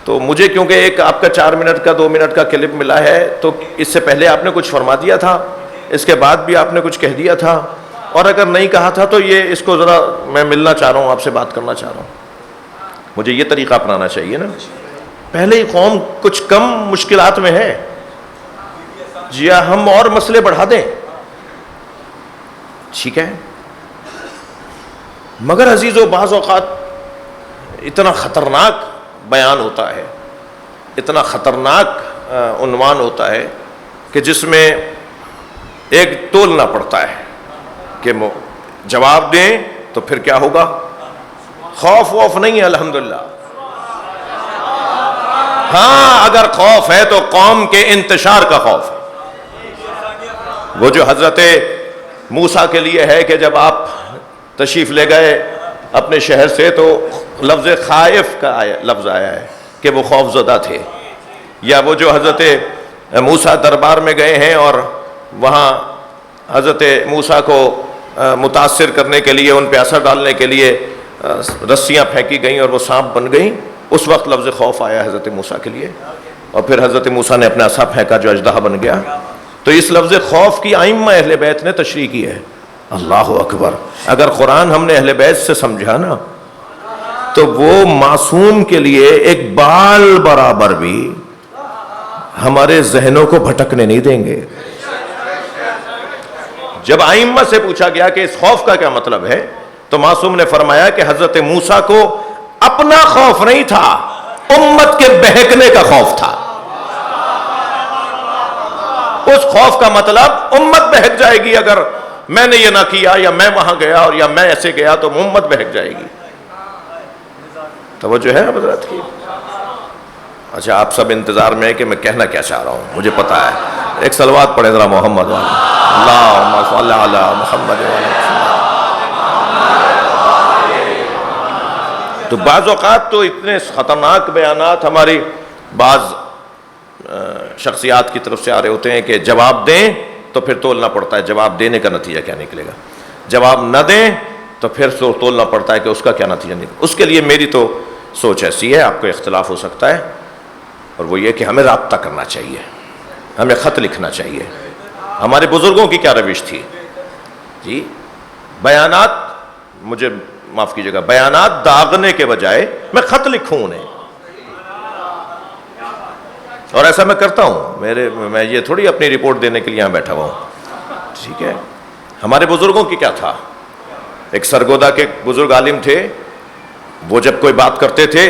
تو مجھے کیونکہ ایک آپ کا 4 منٹ کا 2 منٹ کا کلپ ملا ہے تو اس سے پہلے آپ نے کچھ فرما دیا تھا، اس کے بعد بھی آپ نے کچھ کہہ دیا تھا، اور اگر نہیں کہا تھا تو یہ اس کو ذرا میں ملنا چاہ رہا ہوں، آپ سے بات کرنا چاہ رہا ہوں، مجھے یہ طریقہ اپنانا چاہیے نا۔ پہلے ہی قوم کچھ کم مشکلات میں ہے جی، ہم اور مسئلے بڑھا دیں، ٹھیک ہے۔ مگر عزیزو بعض اوقات اتنا خطرناک بیان ہوتا ہے، اتنا خطرناک عنوان ہوتا ہے کہ جس میں ایک تولنا پڑتا ہے کہ جواب دیں تو پھر کیا ہوگا۔ خوف ووف نہیں ہے الحمدللہ، ہاں اگر خوف ہے تو قوم کے انتشار کا خوف ہے. وہ جو حضرت موسیٰ کے لیے ہے کہ جب آپ تشریف لے گئے اپنے شہر سے تو لفظ خائف کا لفظ آیا ہے کہ وہ خوف زدہ تھے. یا وہ جو حضرت موسیٰ دربار میں گئے ہیں اور وہاں حضرت موسیٰ کو متاثر کرنے کے لیے ان پہ اثر ڈالنے کے لیے رسیاں پھینکی گئیں اور وہ سانپ بن گئیں, اس وقت لفظ خوف آیا حضرت موسیٰ کے لیے. اور پھر حضرت موسیٰ نے اپنا عصا پھینکا جو اژدہا بن گیا. تو اس لفظ خوف کی ائمہ اہل بیت نے تشریح کی ہے. اللہ اکبر. اگر قرآن ہم نے اہل بیت سے سمجھا نا تو وہ معصوم کے لیے ایک بال برابر بھی ہمارے ذہنوں کو بھٹکنے نہیں دیں گے. جب ائمہ سے پوچھا گیا کہ اس خوف کا کیا مطلب ہے تو معصوم نے فرمایا کہ حضرت موسیٰ کو اپنا خوف نہیں تھا, امت کے بہکنے کا خوف تھا. اس خوف کا مطلب امت بہک جائے گی اگر میں نے یہ نہ کیا یا میں وہاں گیا اور یا میں ایسے گیا تو امت بہک جائے گی. توجہ ہے حضرت کی؟ اچھا آپ سب انتظار میں ہے کہ میں کہنا کیا چاہ رہا ہوں, مجھے پتا ہے. ایک صلوات پڑھیں ذرا محمد والا, اللہم صلی علی محمد والا. تو بعض اوقات تو اتنے خطرناک بیانات ہماری بعض شخصیات کی طرف سے آ رہے ہوتے ہیں کہ جواب دیں تو پھر تولنا پڑتا ہے جواب دینے کا نتیجہ کیا نکلے گا, جواب نہ دیں تو پھر تولنا پڑتا ہے کہ اس کا کیا نتیجہ نکلے. اس کے لیے میری تو سوچ ایسی ہے, آپ کو اختلاف ہو سکتا ہے, اور وہ یہ کہ ہمیں رابطہ کرنا چاہیے, ہمیں خط لکھنا چاہیے. ہمارے بزرگوں کی کیا روش تھی جی, بیانات, مجھے معاف کیجیے گا, بیانات داغنے کے بجائے میں خط لکھوں انہیں. اور ایسا میں کرتا ہوں, میں یہ تھوڑی اپنی رپورٹ دینے کے لیے یہاں بیٹھا ہوا ہوں, ٹھیک ہے. ہمارے بزرگوں کی کیا تھا, ایک سرگودا کے بزرگ عالم تھے, وہ جب کوئی بات کرتے تھے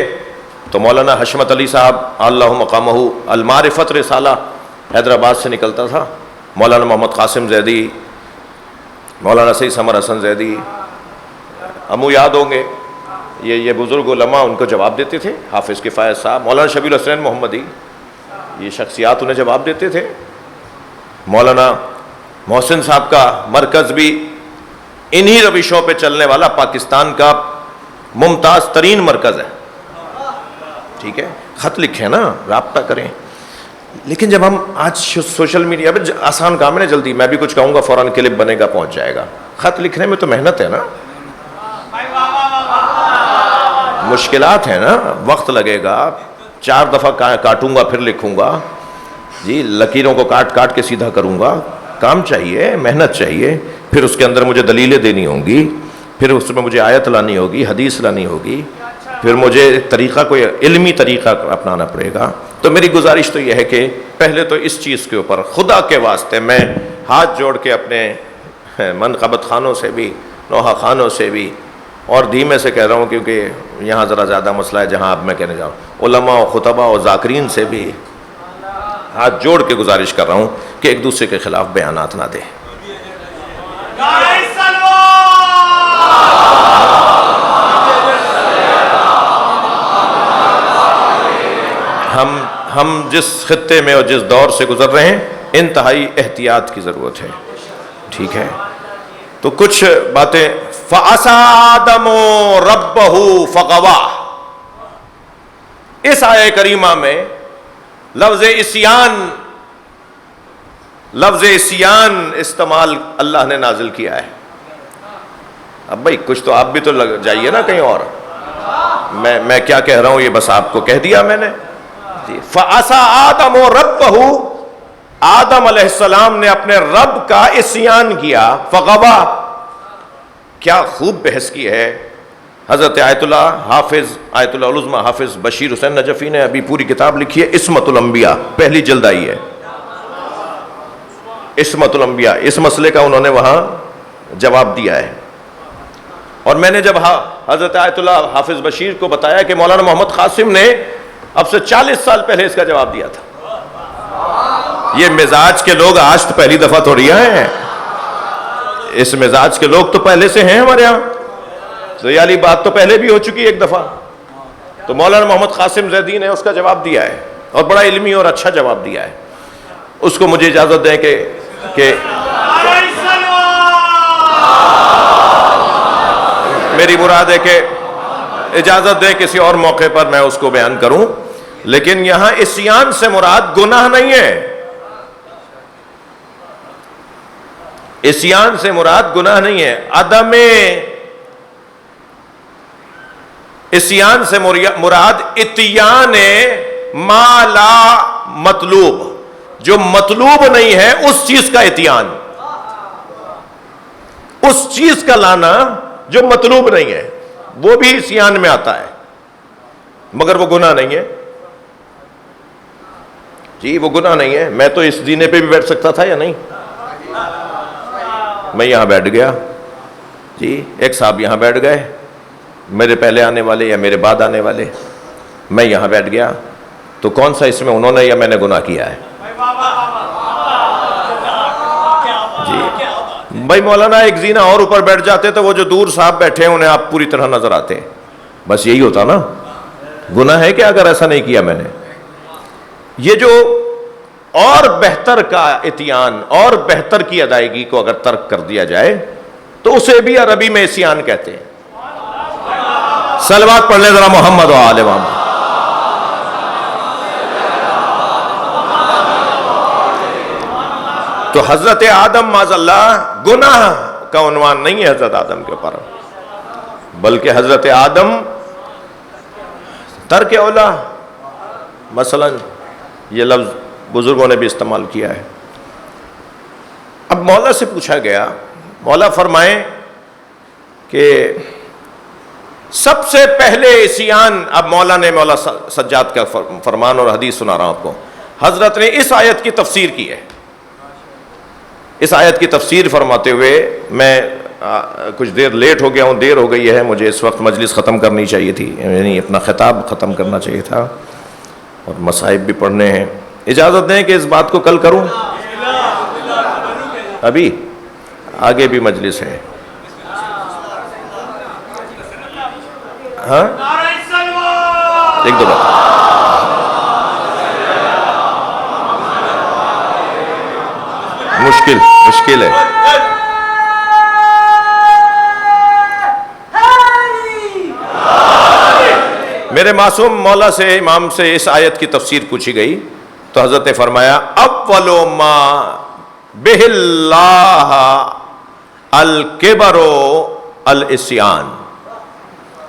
تو مولانا حشمت علی صاحب اللہ مقامہ المعرفت رسالہ حیدرآباد سے نکلتا تھا, مولانا محمد قاسم زیدی, مولانا سید سمر حسن زیدی, ہموں یاد ہوں گے یہ بزرگ علماء ان کو جواب دیتے تھے. حافظ کفایت صاحب, مولانا شبیل حسین محمدی, یہ شخصیات انہیں جواب دیتے تھے. مولانا محسن صاحب کا مرکز بھی انہی روشوں پہ چلنے والا پاکستان کا ممتاز ترین مرکز ہے, ٹھیک ہے. خط لکھیں نا, رابطہ کریں. لیکن جب ہم آج سوشل میڈیا پہ آسان کام ہے نا, جلدی میں بھی کچھ کہوں گا فوراً کلپ بنے گا پہنچ جائے گا. خط لکھنے میں تو محنت ہے نا, مشکلات ہیں نا, وقت لگے گا, 4 دفعہ کاٹوں گا پھر لکھوں گا جی, لکیروں کو کاٹ کاٹ کے سیدھا کروں گا. کام چاہیے, محنت چاہیے, پھر اس کے اندر مجھے دلیلیں دینی ہوں گی, پھر اس میں مجھے آیت لانی ہوگی, حدیث لانی ہوگی, پھر مجھے طریقہ کوئی علمی طریقہ اپنانا پڑے گا. تو میری گزارش تو یہ ہے کہ پہلے تو اس چیز کے اوپر خدا کے واسطے میں ہاتھ جوڑ کے اپنے منقبت خانوں سے بھی, نوحہ خانوں سے بھی, اور دھیمے سے کہہ رہا ہوں کیونکہ یہاں ذرا زیادہ مسئلہ ہے جہاں اب میں کہنے جاؤں, علماء و خطباء و ذاکرین سے بھی ہاتھ جوڑ کے گزارش کر رہا ہوں کہ ایک دوسرے کے خلاف بیانات نہ دیں. ہم جس خطے میں اور جس دور سے گزر رہے ہیں انتہائی احتیاط کی ضرورت ہے, ٹھیک ہے. تو کچھ باتیں, فَعَصَىٰ آدَمُ رَبَّهُ فَغَوَىٰ, اس آیہ کریمہ میں لفظ عصیان استعمال اللہ نے نازل کیا ہے. اب بھائی کچھ تو آپ بھی تو جائیے نا کہیں اور, میں کیا کہہ رہا ہوں یہ بس آپ کو کہہ دیا میں نے. فَعَصَىٰ آدَمُ رَبَّهُ, آدم علیہ السلام نے اپنے رب کا عصیان کیا. فغوا, کیا خوب بحث کی ہے حضرت آیت اللہ العظمیٰ حافظ بشیر حسین نجفی نے. ابھی پوری کتاب لکھی ہے عصمت الانبیاء, پہلی جلد آئی ہے عصمت الانبیاء. اس مسئلے کا انہوں نے وہاں جواب دیا ہے. اور میں نے جب حضرت آیت اللہ حافظ بشیر کو بتایا کہ مولانا محمد قاسم نے اب سے 40 سال پہلے اس کا جواب دیا تھا. یہ مزاج کے لوگ آج تو پہلی دفعہ تھوڑی آئے ہیں, اس مزاج کے لوگ تو پہلے سے ہیں ہمارے ہاں. تو یہ والی بات تو پہلے بھی ہو چکی ایک دفعہ. تو مولانا محمد قاسم زیدی نے اس کا جواب دیا ہے. اور بڑا علمی اور اچھا جواب دیا ہے. اس کو مجھے اجازت دیں کہ میری مراد ہے کہ اجازت دیں کسی اور موقع پر میں اس کو بیان کروں. لیکن یہاں عصیان سے مراد گناہ نہیں ہے. عصیان سے مراد گناہ نہیں ہے. عدم عصیان سے مراد اتیان ما لا مطلوب، جو مطلوب نہیں ہے اس چیز کا اتیان، اس چیز کا لانا جو مطلوب نہیں ہے، وہ بھی عصیان میں آتا ہے، مگر وہ گناہ نہیں ہے. جی وہ گناہ نہیں ہے. میں تو اس زینے پہ بھی بیٹھ سکتا تھا یا نہیں؟ میں یہاں بیٹھ گیا جی، ایک صاحب یہاں بیٹھ گئے، میرے پہلے آنے والے یا میرے بعد آنے والے، میں یہاں بیٹھ گیا، تو کون سا اس میں انہوں نے یا میں نے گناہ کیا ہے؟ جی بھائی مولانا ایک زینہ اور اوپر بیٹھ جاتے تو وہ جو دور صاحب بیٹھے ہیں انہیں آپ پوری طرح نظر آتے ہیں، بس یہی ہوتا نا. گناہ ہے کہ اگر ایسا نہیں کیا میں نے. یہ جو اور بہتر کا اتیان اور بہتر کی ادائیگی کو اگر ترک کر دیا جائے تو اسے بھی عربی میں عصیان کہتے ہیں. صلوات پڑھ لیں ذرا محمد و آل محمد. تو حضرت آدم معاذ اللہ گناہ کا عنوان نہیں ہے حضرت آدم کے اوپر، بلکہ حضرت آدم ترک اولا، مثلا یہ لفظ بزرگوں نے بھی استعمال کیا ہے. اب مولا سے پوچھا گیا، مولا فرمائیں کہ سب سے پہلے عصیان، اب مولا نے مولا سجاد کا فرمان اور حدیث سنا رہا ہوں آپ کو، حضرت نے اس آیت کی تفسیر کی ہے. اس آیت کی تفسیر فرماتے ہوئے میں کچھ دیر لیٹ ہو گیا ہوں، دیر ہو گئی ہے، مجھے اس وقت مجلس ختم کرنی چاہیے تھی، یعنی اپنا خطاب ختم کرنا چاہیے تھا اور مصائب بھی پڑھنے ہیں. اجازت دیں کہ اس بات کو کل کروں، ابھی آگے بھی مجلس ہے. ہاں ایک دو بات مشکل ہے. میرے معصوم مولا سے، امام سے اس آیت کی تفسیر پوچھی گئی تو حضرت نے فرمایا اول ما بہ اللہ الکبر العصیان،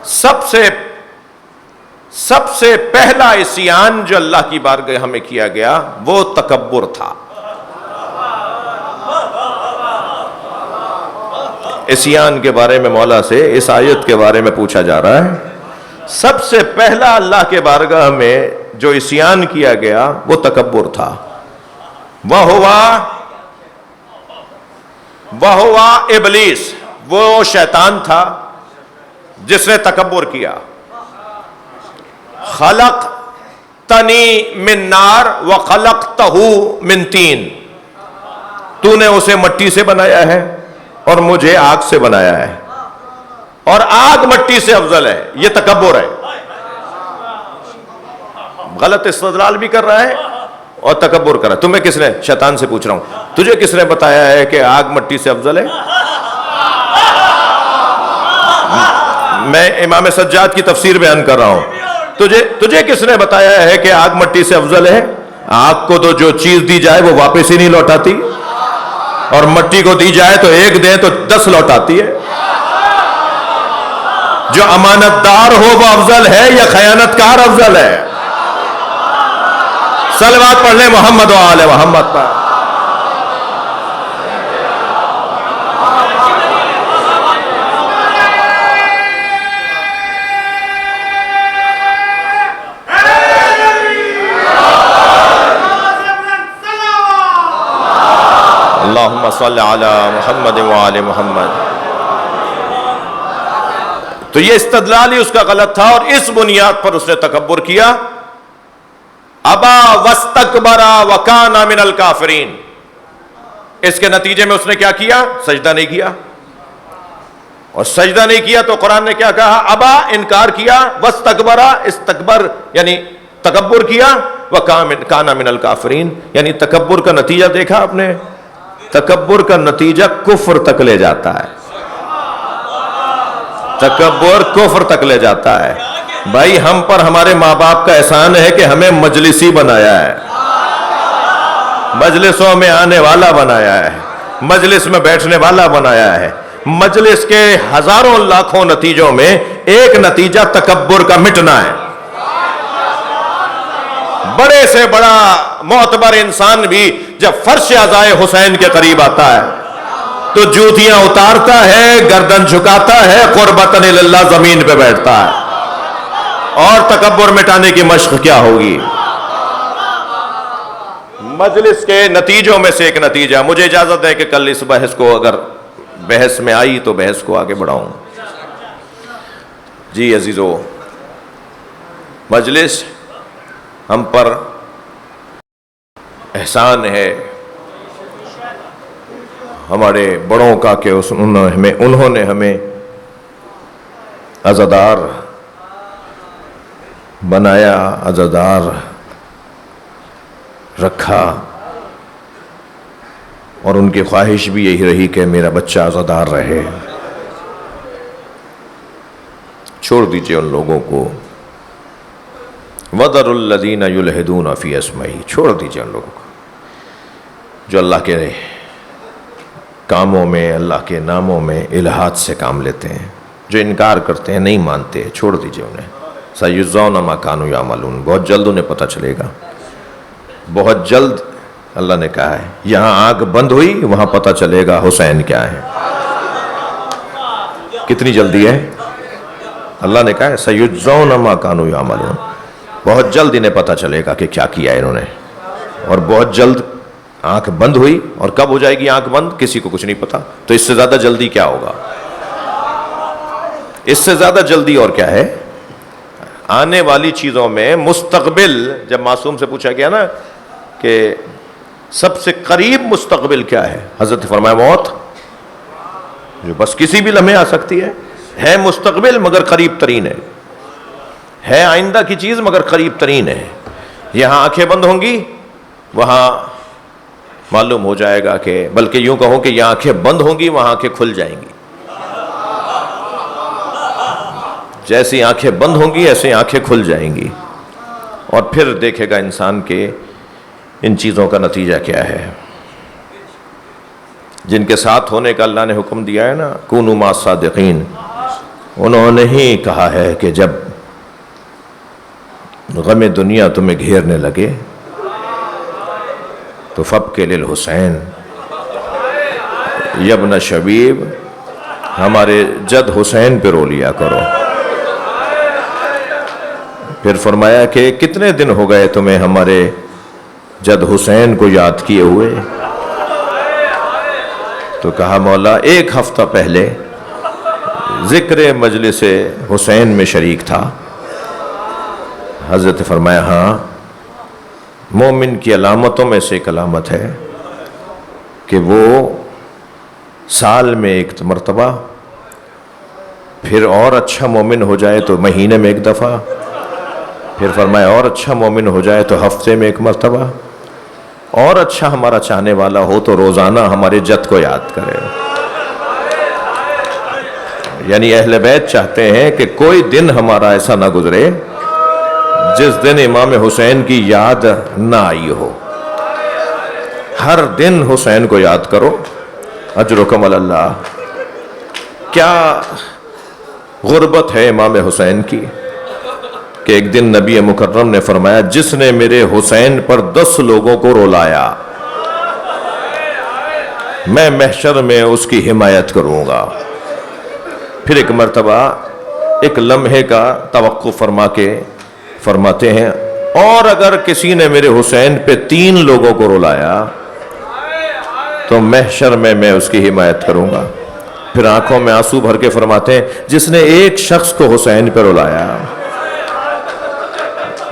سب سے پہلا عصیان جو اللہ کی بارگاہ میں کیا گیا وہ تکبر تھا. عصیان کے بارے میں مولا سے اس آیت کے بارے میں پوچھا جا رہا ہے. سب سے پہلا اللہ کے بارگاہ میں جو عصیان کیا گیا وہ تکبر تھا. وَهُوَ ابلیس، وہ شیطان تھا جس نے تکبر کیا. خلقتنی من نار وخلقتہ من طین، تو نے اسے مٹی سے بنایا ہے اور مجھے آگ سے بنایا ہے، اور آگ مٹی سے افضل ہے. یہ تکبر ہے. غلط استدلال بھی کر رہا ہے اور تکبر کر رہا ہے. تمہیں کس نے، شیطان سے پوچھ رہا ہوں، تجھے کس نے بتایا ہے کہ آگ مٹی سے افضل ہے؟ میں امام سجاد کی تفسیر بیان کر رہا ہوں. تجھے کس نے بتایا ہے کہ آگ مٹی سے افضل ہے؟ آگ کو تو جو چیز دی جائے وہ واپس ہی نہیں لوٹاتی، اور مٹی کو دی جائے تو ایک دیں تو 10 لوٹاتی ہے. جو امانت دار ہو وہ افضل ہے یا خیانت کار افضل ہے؟ صلوات پڑھ لیں محمد و آل محمد پر. اللہم صلی علی محمد و آل محمد. تو یہ استدلال ہی اس کا غلط تھا اور اس بنیاد پر اس نے تکبر کیا. ابا واستکبر وکان من الکافرین. اس کے نتیجے میں اس نے کیا کیا؟ سجدہ نہیں کیا. اور سجدہ نہیں کیا تو قرآن نے کیا کہا؟ ابا، انکار کیا، واستکبر، استکبر یعنی تکبر کیا وَكَانَ مِنَ الْكَافِرِينَ، یعنی تکبر کا نتیجہ دیکھا آپ نے؟ تکبر کا نتیجہ کفر تک لے جاتا ہے، تکبر کفر تک لے جاتا ہے۔ بھائی ہم پر ہمارے ماں باپ کا احسان ہے کہ ہمیں مجلسی بنایا ہے، مجلسوں میں آنے والا بنایا ہے، مجلس میں بیٹھنے والا بنایا ہے۔ مجلس کے ہزاروں لاکھوں نتیجوں میں ایک نتیجہ تکبر کا مٹنا ہے۔ بڑے سے بڑا معتبر انسان بھی جب فرش عزائے حسین کے قریب آتا ہے تو جوتیاں اتارتا ہے، گردن جھکاتا ہے، قربتاً اللہ زمین پہ بیٹھتا ہے۔ اور تکبر مٹانے کی مشق کیا ہوگی؟ مجلس کے نتیجوں میں سے ایک نتیجہ۔ مجھے اجازت ہے کہ کل اس بحث کو، اگر بحث میں آئی تو بحث کو آگے بڑھاؤں۔ جی عزیزو، مجلس ہم پر احسان ہے ہمارے بڑوں کا کہ انہوں نے ہمیں عزادار بنایا، عزادار رکھا، اور ان کی خواہش بھی یہی رہی کہ میرا بچہ عزادار رہے۔ چھوڑ دیجئے ان لوگوں کو، وَذَرُوا الَّذِينَ يُلْحِدُونَ فِي أَسْمَائِهِ، چھوڑ دیجئے ان لوگوں کو جو اللہ کے کاموں میں، اللہ کے ناموں میں الہاد سے کام لیتے ہیں، جو انکار کرتے ہیں، نہیں مانتے، چھوڑ دیجئے انہیں۔ سَيُجْزَوْنَ مَا كَانُوا يَعْمَلُونَ، بہت جلد انہیں پتہ چلے گا، بہت جلد۔ اللہ نے کہا ہے یہاں آنکھ بند ہوئی وہاں پتہ چلے گا حسین کیا ہے۔ کتنی جلدی ہے؟ اللہ نے کہا ہے سَيُجْزَوْنَ مَا كَانُوا يَعْمَلُونَ، بہت جلد انہیں پتہ چلے گا کہ کیا کیا ہے انہوں نے۔ اور بہت جلد آنکھ بند ہوئی، اور کب ہو جائے گی آنکھ بند کسی کو کچھ نہیں پتا، تو اس سے زیادہ جلدی کیا ہوگا؟ اس سے زیادہ جلدی اور کیا ہے؟ آنے والی چیزوں میں مستقبل، جب معصوم سے پوچھا گیا نا کہ سب سے قریب مستقبل کیا ہے، حضرت فرمایا موت، جو بس کسی بھی لمحے آ سکتی ہے مستقبل مگر قریب ترین ہے آئندہ کی چیز مگر قریب ترین ہے۔ یہاں آنکھیں بند ہوں گی وہاں معلوم ہو جائے گا کہ، بلکہ یوں کہوں کہ یہاں آنکھیں بند ہوں گی وہاں آنکھیں کھل جائیں گی۔ جیسی آنکھیں بند ہوں گی ایسے آنکھیں کھل جائیں گی، اور پھر دیکھے گا انسان کے ان چیزوں کا نتیجہ کیا ہے۔ جن کے ساتھ ہونے کا اللہ نے حکم دیا ہے نا، کونوا مع الصادقین، انہوں نے ہی کہا ہے کہ جب غم دنیا تمہیں گھیرنے لگے تو فبک للحسین یبن شبیب، ہمارے جد حسین پہ رو لیا کرو۔ پھر فرمایا کہ کتنے دن ہو گئے تمہیں ہمارے جد حسین کو یاد کیے ہوئے؟ تو کہا مولا 1 ہفتہ پہلے ذکر مجلس حسین میں شریک تھا۔ حضرت فرمایا ہاں، مومن کی علامتوں میں سے ایک علامت ہے کہ وہ سال میں 1 مرتبہ، پھر اور اچھا مومن ہو جائے تو مہینے میں 1 دفعہ، پھر فرمایا اور اچھا مومن ہو جائے تو ہفتے میں 1 مرتبہ، اور اچھا ہمارا چاہنے والا ہو تو روزانہ ہمارے جد کو یاد کرے۔ یعنی اہل بیت چاہتے ہیں کہ کوئی دن ہمارا ایسا نہ گزرے جس دن امام حسین کی یاد نہ آئی ہو۔ ہر دن حسین کو یاد کرو، اجرکم علی اللہ۔ کیا غربت ہے امام حسین کی کہ ایک دن نبی مکرم نے فرمایا جس نے میرے حسین پر 10 لوگوں کو رلایا میں محشر میں اس کی حمایت کروں گا۔ پھر ایک مرتبہ ایک لمحے کا توقع فرما کے فرماتے ہیں اور اگر کسی نے میرے حسین پہ 3 لوگوں کو رلایا تو محشر میں اس کی حمایت کروں گا۔ پھر آنکھوں میں آنسو بھر کے فرماتے ہیں جس نے ایک شخص کو حسین پہ رلایا،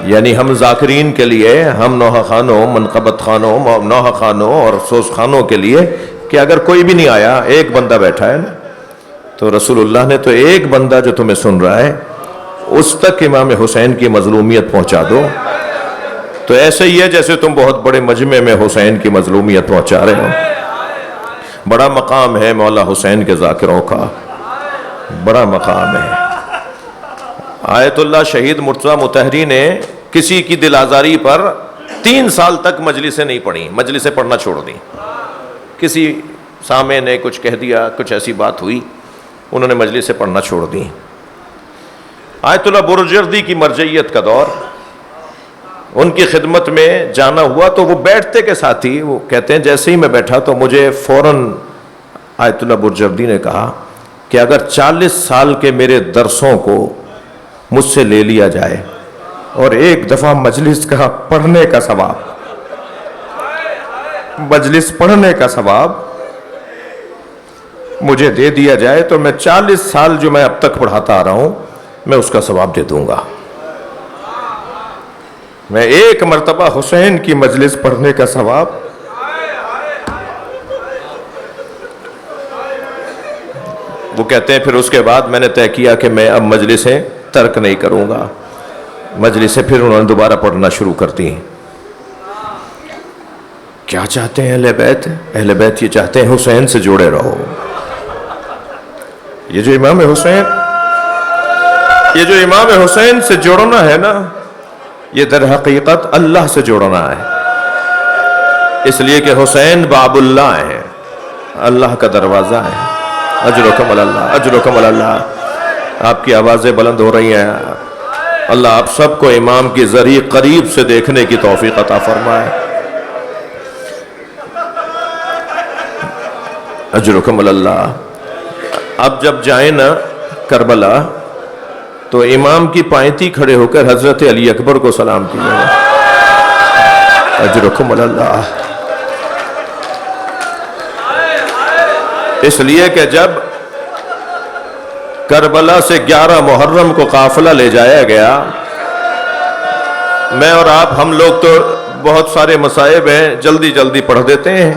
یعنی ہم ذاکرین کے لیے، ہم نوحہ خانوں، منقبت خانوں، نوحہ خانوں اور افسوس خانوں کے لیے کہ اگر کوئی بھی نہیں آیا، ایک بندہ بیٹھا ہے نا، تو رسول اللہ نے تو ایک بندہ جو تمہیں سن رہا ہے اس تک امام حسین کی مظلومیت پہنچا دو، تو ایسے ہی ہے جیسے تم بہت بڑے مجمع میں حسین کی مظلومیت پہنچا رہے ہو. بڑا مقام ہے مولا حسین کے ذاکروں کا، بڑا مقام ہے. آیت اللہ شہید مرتضیٰ مطہری نے کسی کی دل آزاری پر 3 سال تک مجلسیں نہیں پڑھی، مجلسیں پڑھنا چھوڑ دیں. کسی سامع نے کچھ کہہ دیا، کچھ ایسی بات ہوئی، انہوں نے مجلسیں پڑھنا چھوڑ دیں. آیت اللہ برجردی کی مرجعیت کا دور، ان کی خدمت میں جانا ہوا تو وہ بیٹھتے کے ساتھ ہی وہ کہتے ہیں جیسے ہی میں بیٹھا تو مجھے فوراً آیت اللہ برجردی نے کہا کہ اگر 40 سال کے میرے درسوں کو مجھ سے لے لیا جائے اور ایک دفعہ مجلس کا پڑھنے کا ثواب، مجلس پڑھنے کا ثواب مجھے دے دیا جائے تو میں 40 سال جو میں اب تک پڑھاتا آ رہا ہوں میں اس کا ثواب دے دوں گا. میں ایک مرتبہ حسین کی مجلس پڑھنے کا ثواب. وہ کہتے ہیں پھر اس کے بعد میں نے طے کیا کہ میں اب مجلسیں ترک نہیں کروں گا. مجلسیں پھر انہوں نے دوبارہ پڑھنا شروع کر دی. کیا چاہتے ہیں اہل بیت؟ اہل بیت یہ چاہتے ہیں حسین سے جوڑے رہو. یہ جو امام حسین سے جوڑنا ہے نا، یہ در حقیقت اللہ سے جوڑنا ہے. اس لیے کہ حسین باب اللہ ہے، اللہ کا دروازہ ہے. اجرکم اللہ، اجرکم اللہ. آپ کی آوازیں بلند ہو رہی ہیں. اللہ آپ سب کو امام کی ذریعے قریب سے دیکھنے کی توفیق عطا فرمائے. اجرکم اللہ. اب جب جائیں نا کربلا تو امام کی پائنتی کھڑے ہو کر حضرت علی اکبر کو سلام کیجیے. اجرکم اللہ. اس لیے کہ جب کربلا سے 11 محرم کو قافلہ لے جایا گیا، میں اور آپ ہم لوگ تو بہت سارے مصائب ہیں جلدی جلدی پڑھ دیتے ہیں.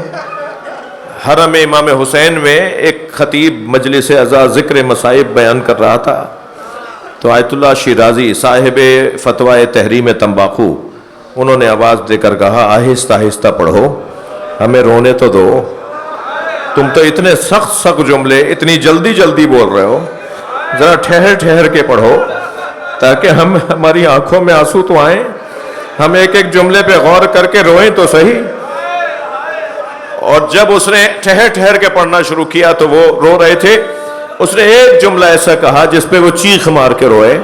حرم امام حسین میں ایک خطیب مجلس عزا ذکر مصائب بیان کر رہا تھا تو آیت اللہ شیرازی صاحب فتوی تحریم تمباکو انہوں نے آواز دے کر کہا آہستہ آہستہ پڑھو، ہمیں رونے تو دو. تم تو اتنے سخت جملے اتنی جلدی جلدی بول رہے ہو، ذرا ٹھہر ٹھہر کے پڑھو تاکہ ہماری آنکھوں میں آنسو تو آئیں، ہم ایک ایک جملے پہ غور کر کے روئیں تو صحیح. اور جب اس نے ٹھہر ٹھہر کے پڑھنا شروع کیا تو وہ رو رہے تھے. اس نے ایک جملہ ایسا کہا جس پہ وہ چیخ مار کے روئے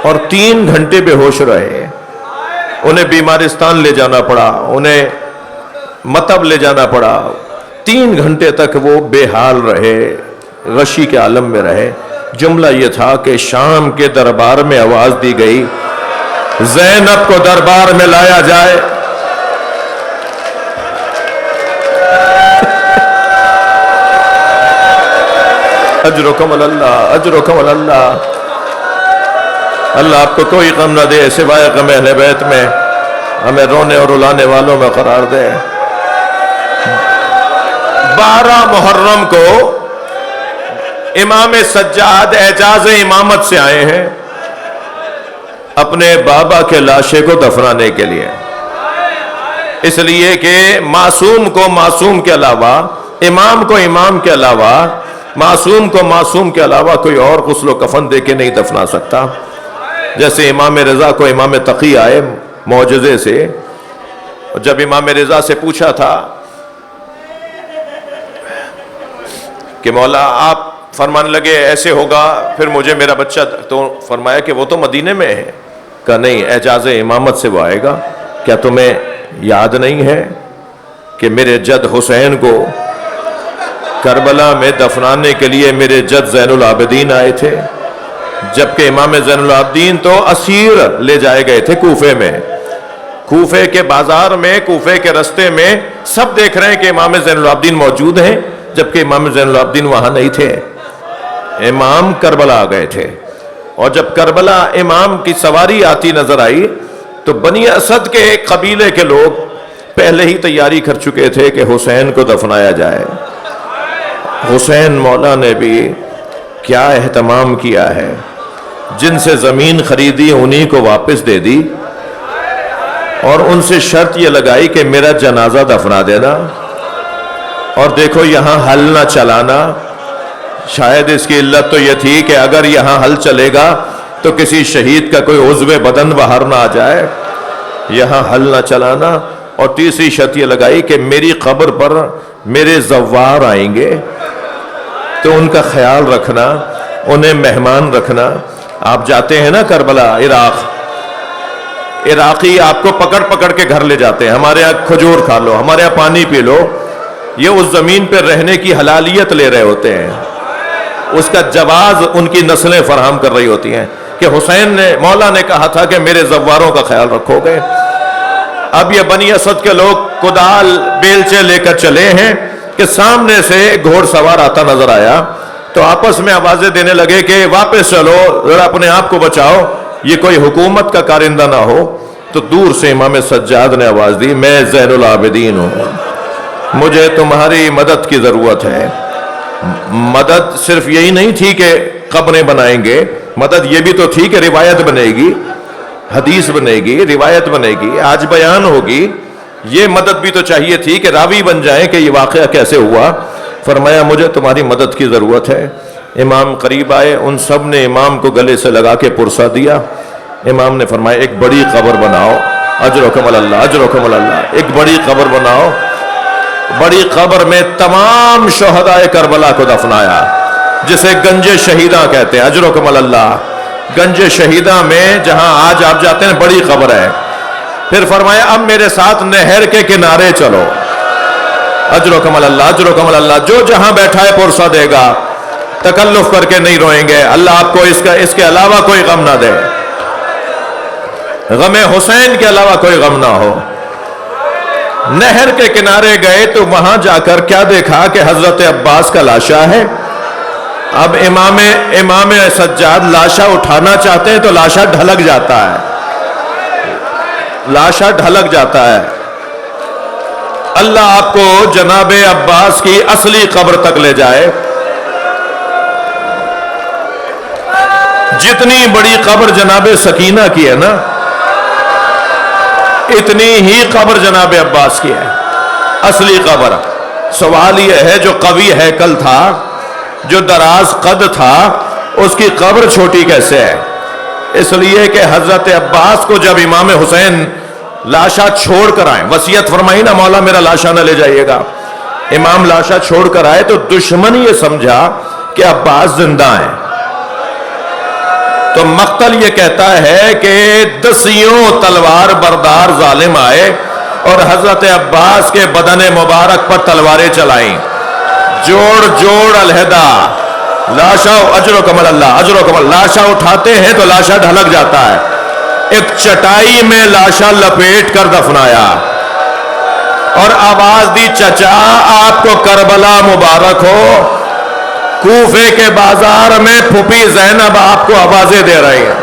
اور 3 گھنٹے بے ہوش رہے. انہیں بیمارستان لے جانا پڑا، انہیں مطب لے جانا پڑا. 3 گھنٹے تک وہ بے حال رہے، غشی کے عالم میں رہے. جملہ یہ تھا کہ شام کے دربار میں آواز دی گئی زینب کو دربار میں لایا جائے. اجرکم اللہ، اجرکم اللہ. اللہ آپ کو کوئی غم نہ دے سوائے غم اہل بیت میں، ہمیں رونے اور رلانے والوں میں قرار دے. 12 محرم کو امام سجاد اعجاز امامت سے آئے ہیں اپنے بابا کے لاشے کو دفنانے کے لیے. اس لیے کہ معصوم کو معصوم کے علاوہ، امام کو امام کے علاوہ، معصوم کو معصوم کے علاوہ کوئی اور غسل و کفن دے کے نہیں دفنا سکتا. جیسے امام رضا کو امام تقی آئے معجزے سے، جب امام رضا سے پوچھا تھا کہ مولا آپ فرمانے لگے ایسے ہوگا پھر مجھے میرا بچہ، تو فرمایا کہ وہ تو مدینے میں ہے. کہا نہیں، اعجاز امامت سے وہ آئے گا. کیا تمہیں یاد نہیں ہے کہ میرے جد حسین کو کربلا میں دفنانے کے لیے میرے جد زین العابدین آئے تھے، جبکہ امام زین العابدین تو اسیر لے جائے گئے تھے کوفے میں. کوفے کے بازار میں، کوفے کے رستے میں سب دیکھ رہے ہیں کہ امام زین العابدین موجود ہیں، جبکہ امام زین العابدین وہاں نہیں تھے. امام کربلا آ گئے تھے. اور جب کربلا امام کی سواری آتی نظر آئی تو بنی اسد کے ایک قبیلے کے لوگ پہلے ہی تیاری کر چکے تھے کہ حسین کو دفنایا جائے. حسین مولا نے بھی کیا اہتمام کیا ہے، جن سے زمین خریدی انہی کو واپس دے دی. اور ان سے شرط یہ لگائی کہ میرا جنازہ دفنا دینا، اور دیکھو یہاں حل نہ چلانا۔ شاید اس کی علت تو یہ تھی کہ اگر یہاں حل چلے گا تو کسی شہید کا کوئی عضو بدن باہر نہ آ جائے، یہاں حل نہ چلانا۔ اور تیسری شرط یہ لگائی کہ میری قبر پر میرے زوار آئیں گے تو ان کا خیال رکھنا، انہیں مہمان رکھنا۔ آپ جاتے ہیں نا کربلا، عراقی آپ کو پکڑ پکڑ کے گھر لے جاتے ہیں، ہمارے یہاں کھجور کھا لو، ہمارے یہاں پانی پی لو۔ یہ اس زمین پہ رہنے کی حلالیت لے رہے ہوتے ہیں، اس کا جواز ان کی نسلیں فراہم کر رہی ہوتی ہیں کہ حسین نے، مولا نے کہا تھا کہ میرے زواروں کا خیال رکھو گے۔ اب یہ بنی اسد کے لوگ کدال بیلچے لے کر چلے ہیں کہ سامنے سے گھوڑ سوار آتا نظر آیا تو آپس میں آوازیں دینے لگے کہ واپس چلو، ذرا اپنے آپ کو بچاؤ، یہ کوئی حکومت کا کارندہ نہ ہو۔ تو دور سے امام سجاد نے آواز دی، میں زین العابدین ہوں، مجھے تمہاری مدد کی ضرورت ہے۔ مدد صرف یہی نہیں تھی کہ قبریں بنائیں گے، مدد یہ بھی تو تھی کہ روایت بنے گی، حدیث بنے گی، روایت بنے گی، آج بیان ہوگی۔ یہ مدد بھی تو چاہیے تھی کہ راوی بن جائیں کہ یہ واقعہ کیسے ہوا۔ فرمایا مجھے تمہاری مدد کی ضرورت ہے۔ امام قریب آئے، ان سب نے امام کو گلے سے لگا کے پرسا دیا۔ امام نے فرمایا ایک بڑی قبر بناؤ، اجرکم اللہ، اجرکم اللہ، ایک بڑی قبر بناؤ۔ بڑی قبر میں تمام شہدائے کربلا کو دفنایا، جسے گنج شہیدہ کہتے ہیں، اجرکم اللہ۔ گنج شہیدہ میں جہاں آج آپ جاتے ہیں بڑی قبر ہے۔ پھر فرمایا اب میرے ساتھ نہر کے کنارے چلو، اجرکم اللہ، اجرکم اللہ۔ جو جہاں بیٹھا ہے پرسا دے گا، تکلف کر کے نہیں روئیں گے، اللہ آپ کو اس کے علاوہ کوئی غم نہ دے، غم حسین کے علاوہ کوئی غم نہ ہو۔ نہر کے کنارے گئے تو وہاں جا کر کیا دیکھا کہ حضرت عباس کا لاشا ہے۔ اب امام سجاد لاشا اٹھانا چاہتے ہیں تو لاشا ڈھلک جاتا ہے، لاشا ڈھلک جاتا ہے۔ اللہ آپ کو جناب عباس کی اصلی قبر تک لے جائے۔ جتنی بڑی قبر جناب سکینہ کی ہے نا، اتنی ہی قبر جناب عباس کی ہے، اصلی قبر۔ سوال یہ ہے جو قوی ہیکل تھا، جو دراز قد تھا، اس کی قبر چھوٹی کیسے ہے؟ اس لیے کہ حضرت عباس کو جب امام حسین لاشا چھوڑ کر آئے، وصیت فرمائی نا مولا میرا لاشا نہ لے جائیے گا، امام لاشا چھوڑ کر آئے تو دشمن یہ سمجھا کہ عباس زندہ ہیں۔ تو مقتل یہ کہتا ہے کہ 10 تلوار بردار ظالم آئے اور حضرت عباس کے بدن مبارک پر تلواریں چلائیں، جوڑ جوڑ علیحدہ۔ لاشا اجرکم اللہ، اجرکم اللہ، لاشا اٹھاتے ہیں تو لاشا ڈھلک جاتا ہے۔ ایک چٹائی میں لاشا لپیٹ کر دفنایا اور آواز دی، چچا آپ کو کربلا مبارک ہو۔ کوفے کے بازار میں پھوپھی زینب آپ کو آوازیں دے رہی ہیں،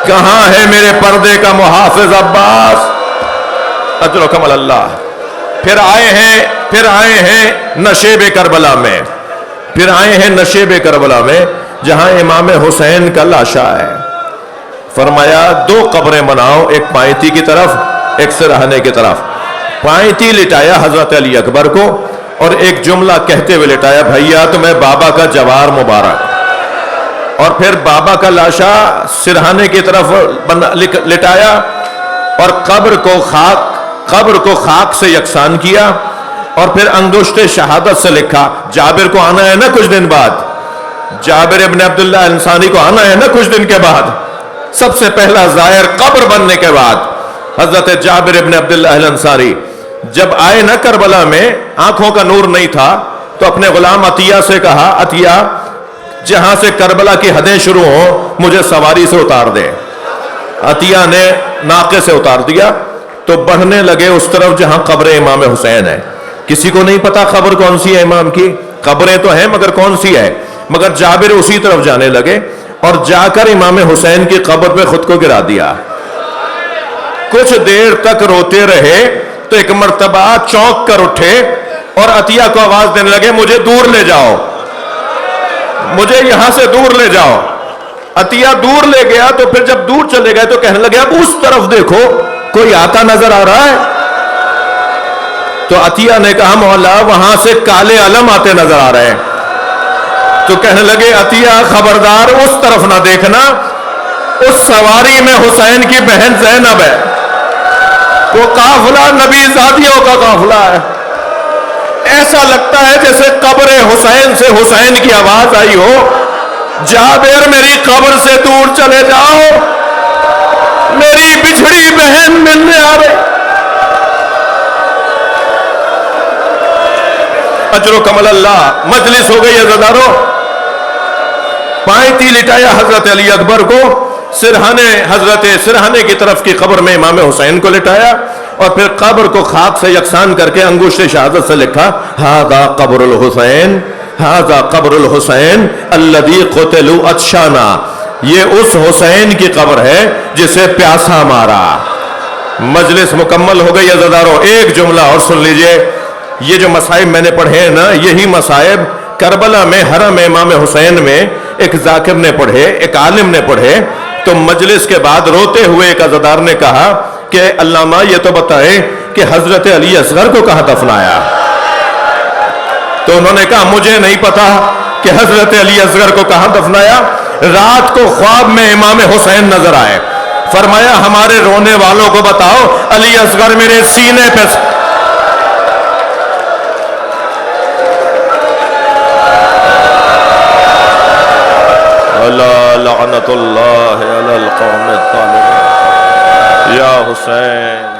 کہاں ہے میرے پردے کا محافظ عباس؟ اجرکم اللہ۔ پھر آئے ہیں نشیب کربلا میں، پھر آئے ہیں نشیب کربلا میں جہاں امام حسین کا لاشا ہے۔ فرمایا 2 قبریں بناؤ، ایک پائنتی کی طرف، ایک سرہانے کی طرف۔ پائنتی لٹایا حضرت علی اکبر کو اور ایک جملہ کہتے ہوئے لٹایا، بھیا تمہیں بابا کا جوار مبارک۔ اور پھر بابا کا لاشا سرہانے کی طرف لٹایا اور قبر کو خاک سے یکسان کیا اور پھر انگشت شہادت سے لکھا، جابر کو آنا ہے نا کچھ دن بعد، جابر ابن عبداللہ انصاری کو آنا ہے نا کچھ دن کے بعد۔ سب سے پہلا زائر قبر بننے کے بعد حضرت جابر ابن عبداللہ الانصاری جب آئے نا کربلا میں، آنکھوں کا نور نہیں تھا تو اپنے غلام عطیہ سے کہا، عطیہ جہاں سے کربلا کی حدیں شروع ہوں مجھے سواری سے اتار دے۔ عطیہ نے ناقے سے اتار دیا تو بڑھنے لگے اس طرف جہاں قبر امام حسین ہے۔ کسی کو نہیں پتا قبر کون سی ہے امام کی، قبریں تو ہیں مگر کون سی ہے، مگر جابر اسی طرف جانے لگے اور جا کر امام حسین کی قبر پہ خود کو گرا دیا۔ کچھ دیر تک روتے رہے تو ایک مرتبہ چونک کر اٹھے اور عطیہ کو آواز دینے لگے، مجھے دور لے جاؤ، مجھے یہاں سے دور لے جاؤ۔ عطیہ دور لے گیا تو پھر جب دور چلے گئے تو کہنے لگے اب اس طرف دیکھو کوئی آتا نظر آ رہا ہے؟ تو عطیہ نے کہا مولا وہاں سے کالے علم آتے نظر آ رہے ہیں. تو کہنے لگے عطیہ خبردار اس طرف نہ دیکھنا، اس سواری میں حسین کی بہن زینب ہے، وہ قافلہ نبی زادیوں کا قافلہ ہے. ایسا لگتا ہے جیسے قبر حسین سے حسین کی آواز آئی ہو، جابر میری قبر سے دور چلے جاؤ، میری بچھڑی بہن ملنے آ رہے. اجر و کمل اللہ. مجلس ہو گئی عزادارو. پائیں تی لٹایا حضرت علی اکبر کو، سرہانے کی طرف کی قبر میں امام حسین کو لٹایا، اور پھر قبر کو خاک سے یکسان کر کے انگشت شہادت سے لکھا ھذا قبر الحسین، ھذا قبر الحسین الذی قتلوا عطشانا. یہ اس حسین کی قبر ہے جسے پیاسا مارا. مجلس مکمل ہو گئی عزادارو. ایک جملہ اور سن لیجئے. یہ جو مصائب میں نے پڑھے ہیں نا، یہی مصائب کربلا میں حرم امام حسین میں ایک ذاکر نے پڑھے، ایک عالم نے پڑھے. تو مجلس کے بعد روتے ہوئے ایک عزادار نے کہا کہ علامہ یہ تو بتائے کہ حضرت علی اصغر کو کہاں دفنایا؟ تو انہوں نے کہا مجھے نہیں پتا کہ حضرت علی اصغر کو کہاں دفنایا. رات کو خواب میں امام حسین نظر آئے. فرمایا ہمارے رونے والوں کو بتاؤ علی اصغر میرے سینے پہ. لعنت اللہ علی القوم الظالمین. یا حسین